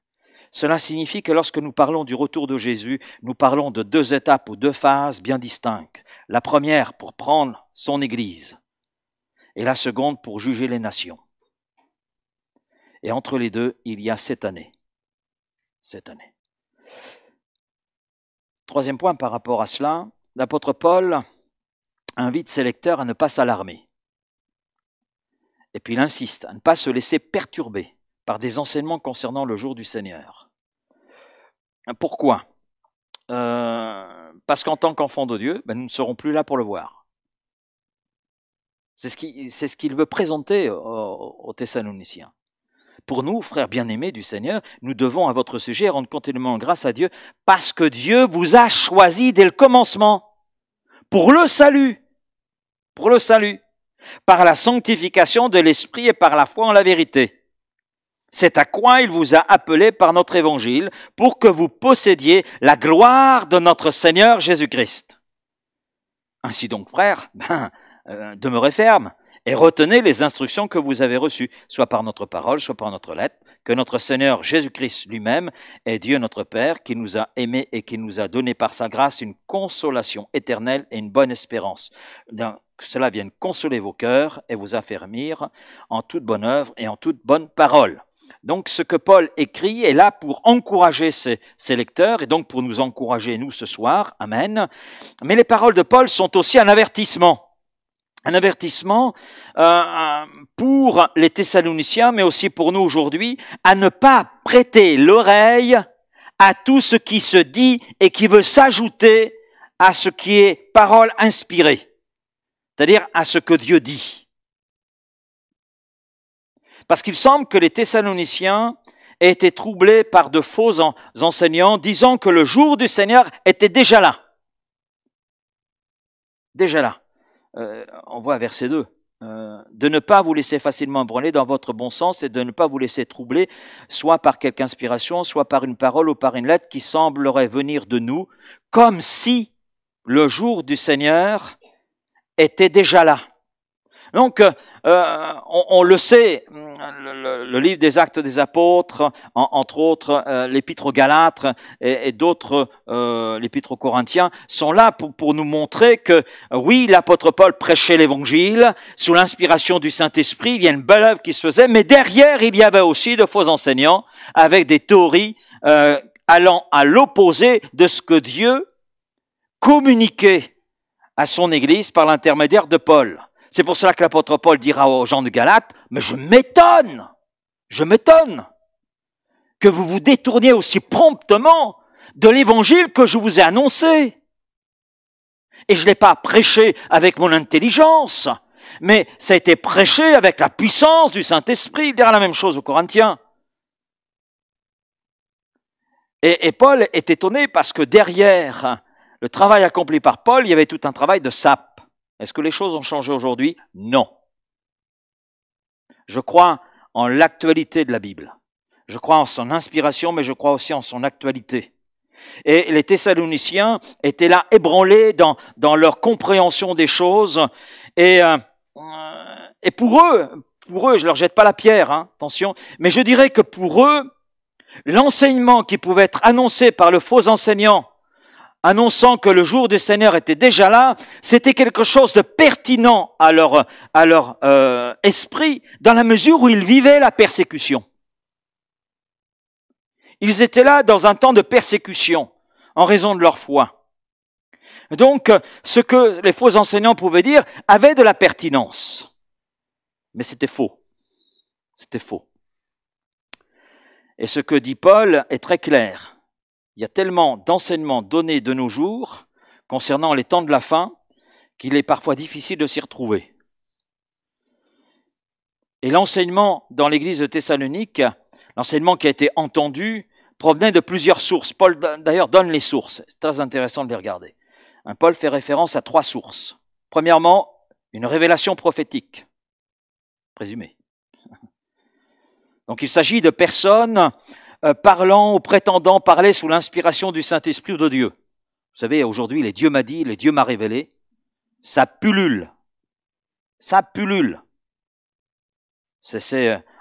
Cela signifie que lorsque nous parlons du retour de Jésus, nous parlons de 2 étapes ou 2 phases bien distinctes. La première pour prendre son Église et la seconde pour juger les nations. Et entre les deux, il y a 7 années. 7 années. Troisième point par rapport à cela, l'apôtre Paul invite ses lecteurs à ne pas s'alarmer Et puis il insiste à ne pas se laisser perturber par des enseignements concernant le jour du Seigneur. Pourquoi? Parce qu'en tant qu'enfants de Dieu, nous ne serons plus là pour le voir. C'est ce qu'il veut présenter aux Thessaloniciens. Pour nous, frères bien-aimés du Seigneur, nous devons à votre sujet rendre continuellement grâce à Dieu parce que Dieu vous a choisi dès le commencement pour le salut, par la sanctification de l'Esprit et par la foi en la vérité. C'est à quoi il vous a appelé par notre évangile pour que vous possédiez la gloire de notre Seigneur Jésus-Christ. Ainsi donc, frères, demeurez fermes et retenez les instructions que vous avez reçues, soit par notre parole, soit par notre lettre, que notre Seigneur Jésus-Christ lui-même est Dieu notre Père, qui nous a aimés et qui nous a donné par sa grâce une consolation éternelle et une bonne espérance. Que cela vienne consoler vos cœurs et vous affermir en toute bonne œuvre et en toute bonne parole. Donc ce que Paul écrit est là pour encourager ses lecteurs et donc pour nous encourager nous ce soir, amen. Mais les paroles de Paul sont aussi un avertissement pour les Thessaloniciens, mais aussi pour nous aujourd'hui, à ne pas prêter l'oreille à tout ce qui se dit et qui veut s'ajouter à ce qui est parole inspirée, c'est-à-dire à ce que Dieu dit. Parce qu'il semble que les Thessaloniciens aient été troublés par de faux enseignants disant que le jour du Seigneur était déjà là. Déjà là. On voit verset 2. De ne pas vous laisser facilement ébranler dans votre bon sens et de ne pas vous laisser troubler, soit par quelque inspiration, soit par une parole ou par une lettre qui semblerait venir de nous, comme si le jour du Seigneur était déjà là. Donc, on le sait, le livre des Actes des Apôtres, entre autres l'Épître aux Galates et d'autres, l'Épître aux Corinthiens, sont là pour nous montrer que, oui, l'apôtre Paul prêchait l'Évangile sous l'inspiration du Saint-Esprit, il y a une belle œuvre qui se faisait, mais derrière, il y avait aussi de faux enseignants avec des théories allant à l'opposé de ce que Dieu communiquait à son Église par l'intermédiaire de Paul. C'est pour cela que l'apôtre Paul dira aux gens de Galate, mais je m'étonne que vous vous détourniez aussi promptement de l'évangile que je vous ai annoncé. Et je ne l'ai pas prêché avec mon intelligence, mais ça a été prêché avec la puissance du Saint-Esprit. Il dira la même chose aux Corinthiens. Et Paul est étonné parce que derrière le travail accompli par Paul, il y avait tout un travail de sape. Est-ce que les choses ont changé aujourd'hui? Non. Je crois en l'actualité de la Bible. Je crois en son inspiration, mais je crois aussi en son actualité. Et les Thessaloniciens étaient là ébranlés dans leur compréhension des choses. Et pour eux, je leur jette pas la pierre, attention, mais je dirais que pour eux, l'enseignement qui pouvait être annoncé par le faux enseignant, annonçant que le jour du Seigneur était déjà là, c'était quelque chose de pertinent à leur esprit, dans la mesure où ils vivaient la persécution. Ils étaient là dans un temps de persécution, en raison de leur foi. Donc, ce que les faux enseignants pouvaient dire avait de la pertinence. Mais c'était faux. C'était faux. Et ce que dit Paul est très clair. Il y a tellement d'enseignements donnés de nos jours concernant les temps de la fin qu'il est parfois difficile de s'y retrouver. Et l'enseignement dans l'église de Thessalonique, l'enseignement qui a été entendu, provenait de plusieurs sources. Paul d'ailleurs donne les sources. C'est très intéressant de les regarder. Paul fait référence à 3 sources. Premièrement, une révélation prophétique, présumée. Donc il s'agit de personnes parlant ou prétendant parler sous l'inspiration du Saint-Esprit ou de Dieu. Vous savez, aujourd'hui, les Dieu m'a dit, les Dieu m'a révélé, ça pullule. Ça pullule.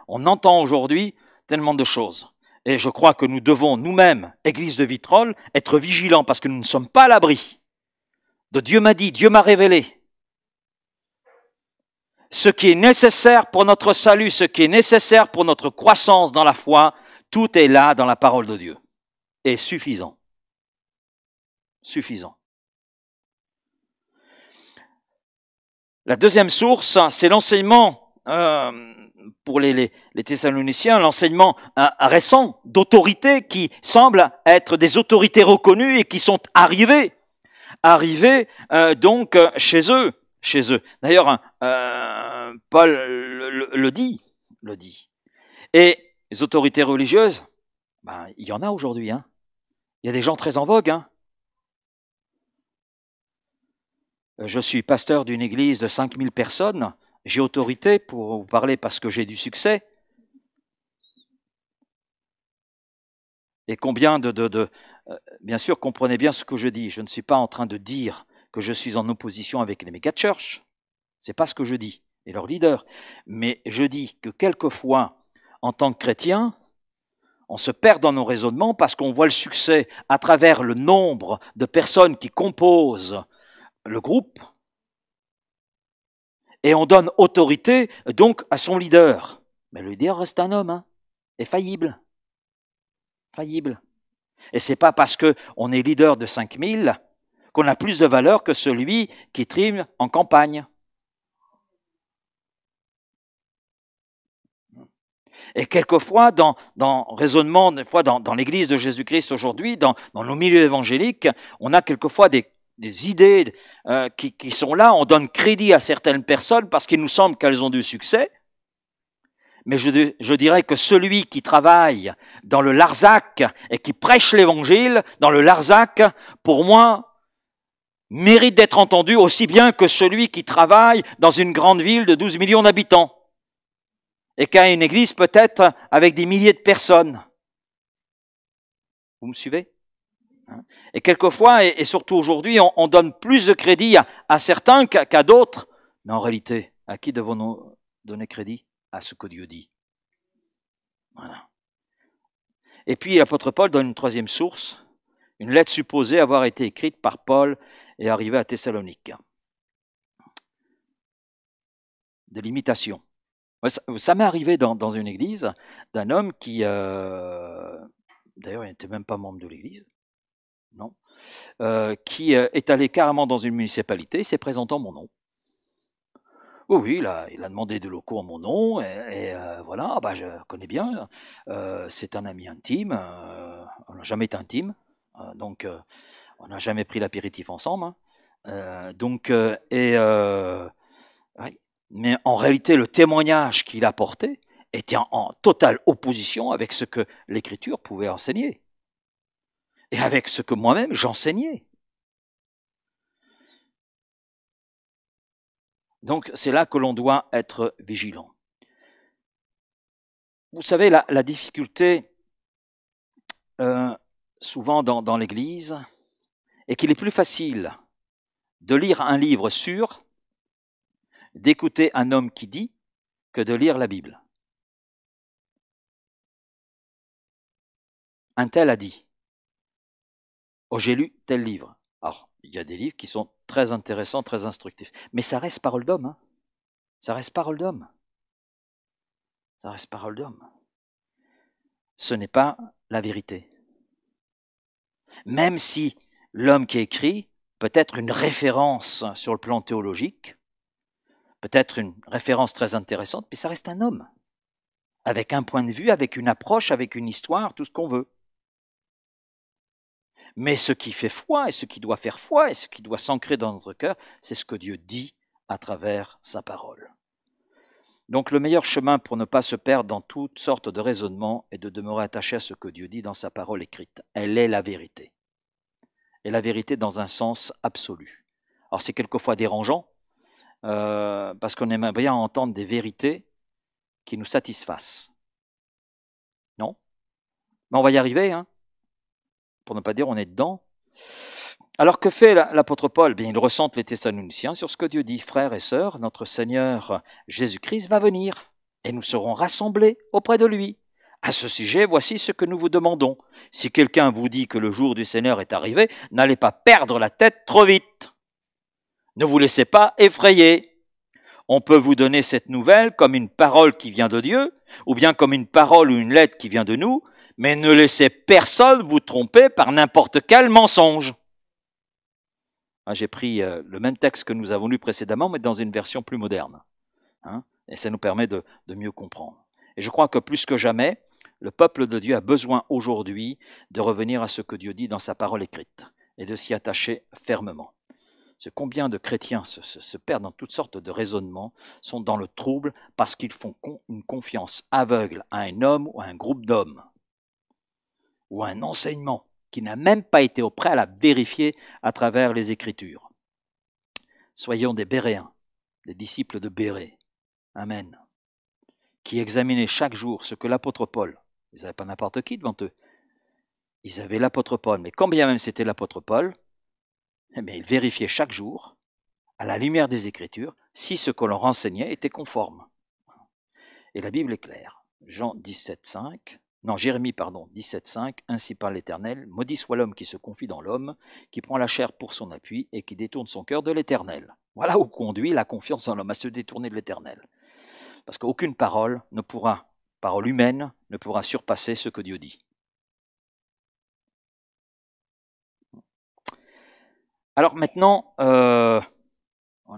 On entend aujourd'hui tellement de choses. Et je crois que nous devons nous-mêmes, Église de Vitrolles, être vigilants parce que nous ne sommes pas à l'abri de Dieu m'a dit, Dieu m'a révélé. Ce qui est nécessaire pour notre salut, ce qui est nécessaire pour notre croissance dans la foi, tout est là dans la parole de Dieu. Et suffisant. Suffisant. La deuxième source, c'est l'enseignement pour les Thessaloniciens, l'enseignement récent d'autorités qui semblent être des autorités reconnues et qui sont arrivées donc chez eux. D'ailleurs, Paul le dit. Et les autorités religieuses, ben, il y en a aujourd'hui. Hein. Il y a des gens très en vogue. Hein. Je suis pasteur d'une église de 5000 personnes. J'ai autorité pour vous parler parce que j'ai du succès. Et combien bien sûr, comprenez bien ce que je dis. Je ne suis pas en train de dire que je suis en opposition avec les méga-church. C'est pas ce que je dis, et leurs leaders. Mais je dis que quelquefois, en tant que chrétien, on se perd dans nos raisonnements parce qu'on voit le succès à travers le nombre de personnes qui composent le groupe. Et on donne autorité donc à son leader. Mais le leader reste un homme, hein, et faillible. Et c'est pas parce qu'on est leader de 5000 qu'on a plus de valeur que celui qui trime en campagne. Et quelquefois, dans raisonnement, des fois dans l'Église de Jésus-Christ aujourd'hui, dans nos milieux évangéliques, on a quelquefois des idées qui sont là, on donne crédit à certaines personnes parce qu'il nous semble qu'elles ont du succès. Mais je dirais que celui qui travaille dans le Larzac et qui prêche l'Évangile dans le Larzac, pour moi, mérite d'être entendu aussi bien que celui qui travaille dans une grande ville de 12 millions d'habitants et qui a une église peut-être avec des milliers de personnes. Vous me suivez ? Et quelquefois, et surtout aujourd'hui, on donne plus de crédit à certains qu'à d'autres. Mais en réalité, à qui devons-nous donner crédit ? À ce que Dieu dit. Voilà. Et puis l'apôtre Paul donne une troisième source, une lettre supposée avoir été écrite par Paul et arrivée à Thessalonique. De l'imitation. Ça m'est arrivé dans une église d'un homme qui, d'ailleurs il n'était même pas membre de l'église, non, qui est allé carrément dans une municipalité, s'est présentant mon nom. Oui, il a demandé des locaux en mon nom, et voilà, bah, je connais bien, c'est un ami intime, on n'a jamais été intime, donc on n'a jamais pris l'apéritif ensemble, hein, oui. Mais en réalité, le témoignage qu'il apportait était en totale opposition avec ce que l'Écriture pouvait enseigner, et avec ce que moi-même j'enseignais. Donc c'est là que l'on doit être vigilant. Vous savez, la difficulté souvent dans l'Église est qu'il est plus facile de lire un livre sûr, d'écouter un homme qui dit, que de lire la Bible. Un tel a dit, « Oh, j'ai lu tel livre ». Alors, il y a des livres qui sont très intéressants, très instructifs. Mais ça reste parole d'homme. Hein. Ça reste parole d'homme. Ça reste parole d'homme. Ce n'est pas la vérité. Même si l'homme qui écrit peut être une référence sur le plan théologique, peut-être une référence très intéressante, mais ça reste un homme. Avec un point de vue, avec une approche, avec une histoire, tout ce qu'on veut. Mais ce qui fait foi, et ce qui doit faire foi, et ce qui doit s'ancrer dans notre cœur, c'est ce que Dieu dit à travers sa parole. Donc le meilleur chemin pour ne pas se perdre dans toutes sortes de raisonnements est de demeurer attaché à ce que Dieu dit dans sa parole écrite. Elle est la vérité. Et la vérité dans un sens absolu. Alors c'est quelquefois dérangeant, parce qu'on aime bien entendre des vérités qui nous satisfassent. Non ? Mais on va y arriver, hein ? Pour ne pas dire on est dedans. Alors que fait l'apôtre Paul ? Bien, il ressente les Thessaloniciens sur ce que Dieu dit. Frères et sœurs, notre Seigneur Jésus-Christ va venir et nous serons rassemblés auprès de lui. À ce sujet, voici ce que nous vous demandons. Si quelqu'un vous dit que le jour du Seigneur est arrivé, n'allez pas perdre la tête trop vite. Ne vous laissez pas effrayer. On peut vous donner cette nouvelle comme une parole qui vient de Dieu, ou bien comme une parole ou une lettre qui vient de nous, mais ne laissez personne vous tromper par n'importe quel mensonge. J'ai pris le même texte que nous avons lu précédemment, mais dans une version plus moderne. Et ça nous permet de mieux comprendre. Et je crois que plus que jamais, le peuple de Dieu a besoin aujourd'hui de revenir à ce que Dieu dit dans sa parole écrite et de s'y attacher fermement. Combien de chrétiens se perdent dans toutes sortes de raisonnements, sont dans le trouble parce qu'ils font une confiance aveugle à un homme ou à un groupe d'hommes ou à un enseignement qui n'a même pas été au préalable vérifié à travers les Écritures. Soyons des Béréens, des disciples de Bérée. Amen. Qui examinaient chaque jour ce que l'apôtre Paul, ils n'avaient pas n'importe qui devant eux, ils avaient l'apôtre Paul, mais quand bien même c'était l'apôtre Paul, eh bien, ils vérifiaient chaque jour, à la lumière des Écritures, si ce que l'on renseignait était conforme. Et la Bible est claire. Jérémie 17,5, ainsi parle l'Éternel, maudit soit l'homme qui se confie dans l'homme, qui prend la chair pour son appui et qui détourne son cœur de l'Éternel. Voilà où conduit la confiance en l'homme, à se détourner de l'Éternel. Parce qu'aucune parole humaine ne pourra surpasser ce que Dieu dit. Alors maintenant, on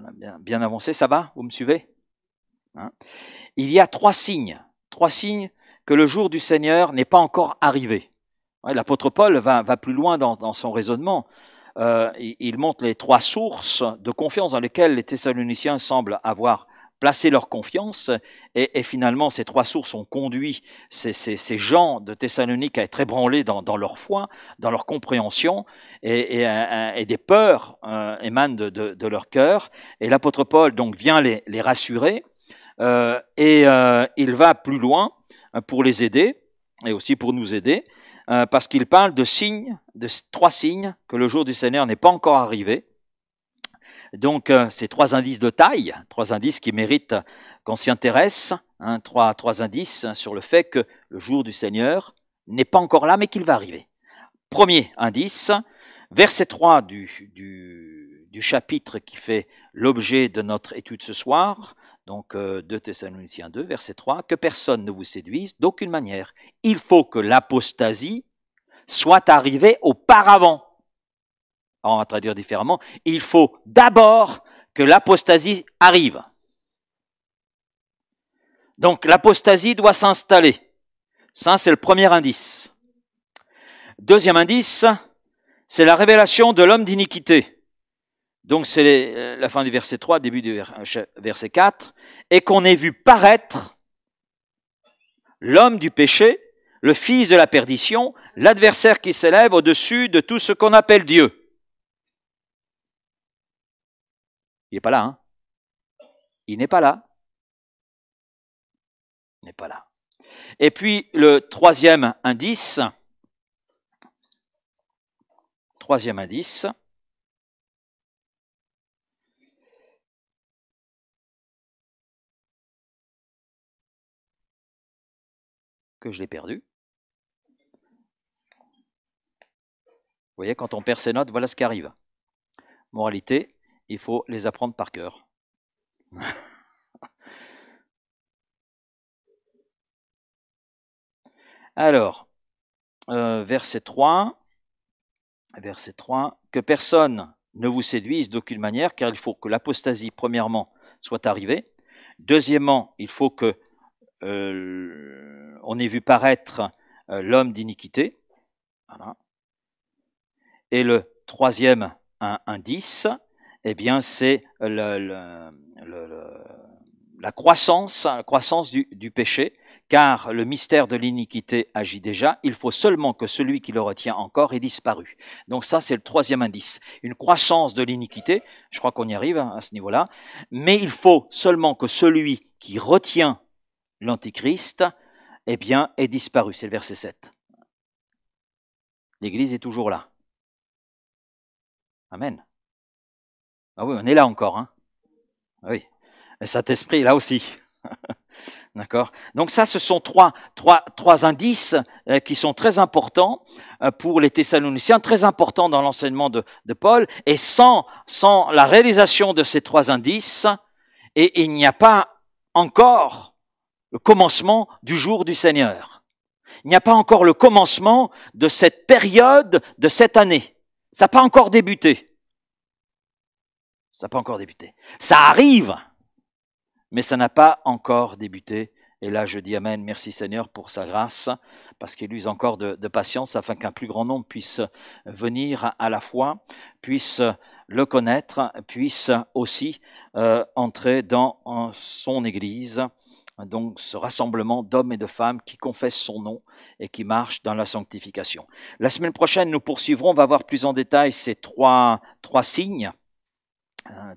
a bien avancé, ça va? Vous me suivez? Il y a trois signes que le jour du Seigneur n'est pas encore arrivé. L'apôtre Paul va plus loin dans son raisonnement. Il montre les trois sources de confiance dans lesquelles les Thessaloniciens semblent avoir placé leur confiance, et finalement ces trois sources ont conduit ces gens de Thessalonique à être ébranlés dans leur foi, dans leur compréhension, et des peurs émanent de leur cœur. Et l'apôtre Paul donc vient les rassurer, et il va plus loin pour les aider, et aussi pour nous aider, parce qu'il parle de trois signes que le jour du Seigneur n'est pas encore arrivé. Donc, ces trois indices de taille, trois indices qui méritent qu'on s'y intéresse, trois indices sur le fait que le jour du Seigneur n'est pas encore là, mais qu'il va arriver. Premier indice, verset 3 du chapitre qui fait l'objet de notre étude ce soir, donc 2 Thessaloniciens 2, verset 3, que personne ne vous séduise d'aucune manière. Il faut que l'apostasie soit arrivée auparavant. Alors, on va traduire différemment. Il faut d'abord que l'apostasie arrive. Donc, l'apostasie doit s'installer. Ça, c'est le premier indice. Deuxième indice, c'est la révélation de l'homme d'iniquité. Donc, c'est la fin du verset 3, début du verset 4. Et qu'on ait vu paraître l'homme du péché, le fils de la perdition, l'adversaire qui s'élève au-dessus de tout ce qu'on appelle Dieu. Il n'est pas là, hein? Il n'est pas là. Il n'est pas là. Et puis le troisième indice, que je l'ai perdu. Vous voyez, quand on perd ses notes, voilà ce qui arrive. Moralité, il faut les apprendre par cœur. Alors, verset 3, que personne ne vous séduise d'aucune manière, car il faut que l'apostasie, premièrement, soit arrivée. Deuxièmement, il faut que on ait vu paraître l'homme d'iniquité. Voilà. Et le troisième indice, eh bien, c'est la croissance du péché, car le mystère de l'iniquité agit déjà. Il faut seulement que celui qui le retient encore ait disparu. Donc ça, c'est le troisième indice. Une croissance de l'iniquité, je crois qu'on y arrive à ce niveau-là, mais il faut seulement que celui qui retient l'Antichrist, eh bien, ait disparu. C'est le verset 7. L'Église est toujours là. Amen. Ah oui, on est là encore, hein. Oui. Le Saint-Esprit est là aussi. D'accord. Donc ça, ce sont trois indices qui sont très importants pour les Thessaloniciens, très importants dans l'enseignement de Paul. Et sans la réalisation de ces trois indices, il n'y a pas encore le commencement du jour du Seigneur. Il n'y a pas encore le commencement de cette période, de cette année. Ça n'a pas encore débuté. Ça n'a pas encore débuté. Ça arrive, mais ça n'a pas encore débuté. Et là, je dis Amen, merci Seigneur pour sa grâce, parce qu'il use encore de patience afin qu'un plus grand nombre puisse venir à la foi, puisse le connaître, puisse aussi entrer dans son Église, donc ce rassemblement d'hommes et de femmes qui confessent son nom et qui marchent dans la sanctification. La semaine prochaine, nous poursuivrons, on va voir plus en détail ces trois signes,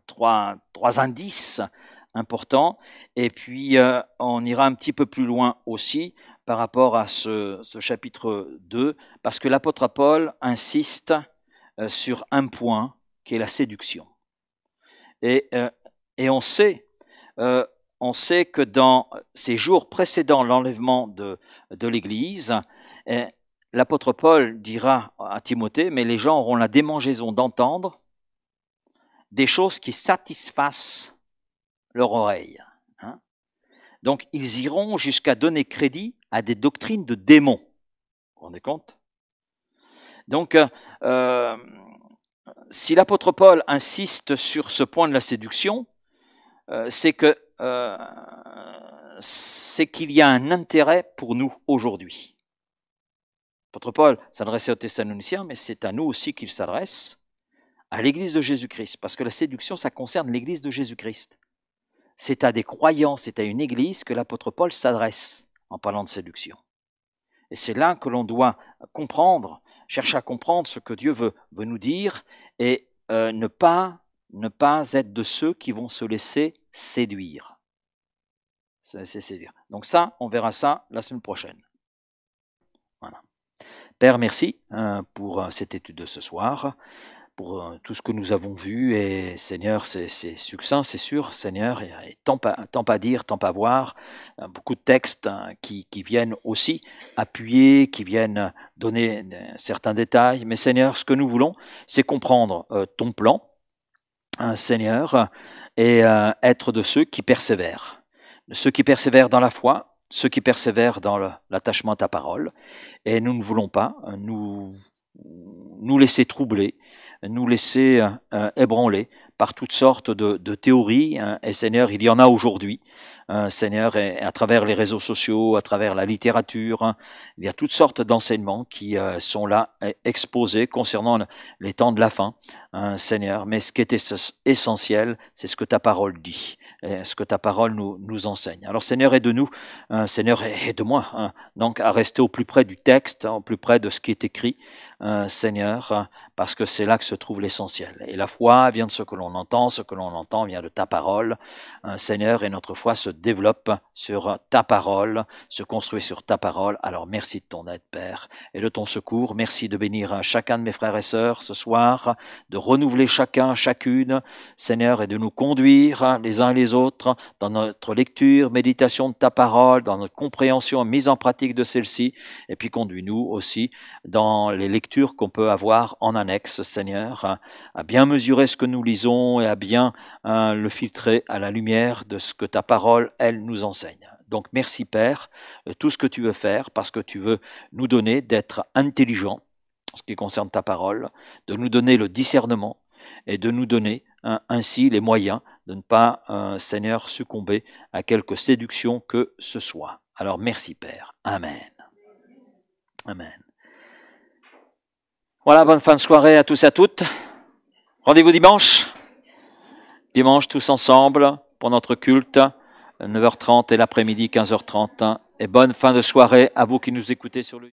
trois indices importants, et puis on ira un petit peu plus loin aussi par rapport à ce chapitre 2, parce que l'apôtre Paul insiste sur un point qui est la séduction. Et on sait que dans ces jours précédant l'enlèvement de l'Église, l'apôtre Paul dira à Timothée, mais les gens auront la démangeaison d'entendre des choses qui satisfassent leur oreille. Hein. Donc ils iront jusqu'à donner crédit à des doctrines de démons. Vous vous rendez compte? Donc si l'apôtre Paul insiste sur ce point de la séduction, c'est qu'il y a un intérêt pour nous aujourd'hui. L'apôtre Paul s'adressait aux Thessaloniciens, mais c'est à nous aussi qu'il s'adresse, à l'Église de Jésus-Christ, parce que la séduction, ça concerne l'Église de Jésus-Christ. C'est à des croyants, c'est à une Église que l'apôtre Paul s'adresse en parlant de séduction. Et c'est là que l'on doit comprendre, chercher à comprendre ce que Dieu veut nous dire et ne pas être de ceux qui vont se laisser séduire. Donc ça, on verra ça la semaine prochaine. Voilà. Père, merci pour cette étude de ce soir, pour tout ce que nous avons vu. Et Seigneur, c'est succinct, c'est sûr, Seigneur. Il y a tant à dire, tant à voir. Beaucoup de textes qui viennent aussi appuyer, qui viennent donner certains détails. Mais Seigneur, ce que nous voulons, c'est comprendre ton plan, Seigneur, et être de ceux qui persévèrent. Ceux qui persévèrent dans la foi, ceux qui persévèrent dans l'attachement à ta parole. Et nous ne voulons pas nous laisser troubler, nous laisser ébranler par toutes sortes de théories. Et Seigneur, il y en a aujourd'hui, Seigneur, et à travers les réseaux sociaux, à travers la littérature, il y a toutes sortes d'enseignements qui sont là exposés concernant les temps de la fin, Seigneur. Mais ce qui est essentiel, c'est ce que ta parole dit, et ce que ta parole nous enseigne. Alors Seigneur, aide-nous, Seigneur, aide-moi, donc à rester au plus près du texte, au plus près de ce qui est écrit, Seigneur, parce que c'est là que se trouve l'essentiel. Et la foi vient de ce que l'on entend vient de ta parole, Seigneur, et notre foi se développe sur ta parole, se construit sur ta parole. Alors merci de ton aide, Père, et de ton secours. Merci de bénir chacun de mes frères et sœurs ce soir, de renouveler chacune, Seigneur, et de nous conduire les uns et les autres dans notre lecture, méditation de ta parole, dans notre compréhension et mise en pratique de celle-ci, et puis conduis-nous aussi dans les lectures qu'on peut avoir en annexe, Seigneur, à bien mesurer ce que nous lisons et à bien le filtrer à la lumière de ce que ta parole, elle, nous enseigne. Donc merci Père, de tout ce que tu veux faire, parce que tu veux nous donner d'être intelligents en ce qui concerne ta parole, de nous donner le discernement et de nous donner ainsi les moyens de ne pas, Seigneur, succomber à quelque séduction que ce soit. Alors merci Père. Amen. Amen. Voilà, bonne fin de soirée à tous et à toutes. Rendez-vous dimanche. Dimanche tous ensemble pour notre culte, 9h30 et l'après-midi 15h30. Et bonne fin de soirée à vous qui nous écoutez sur le...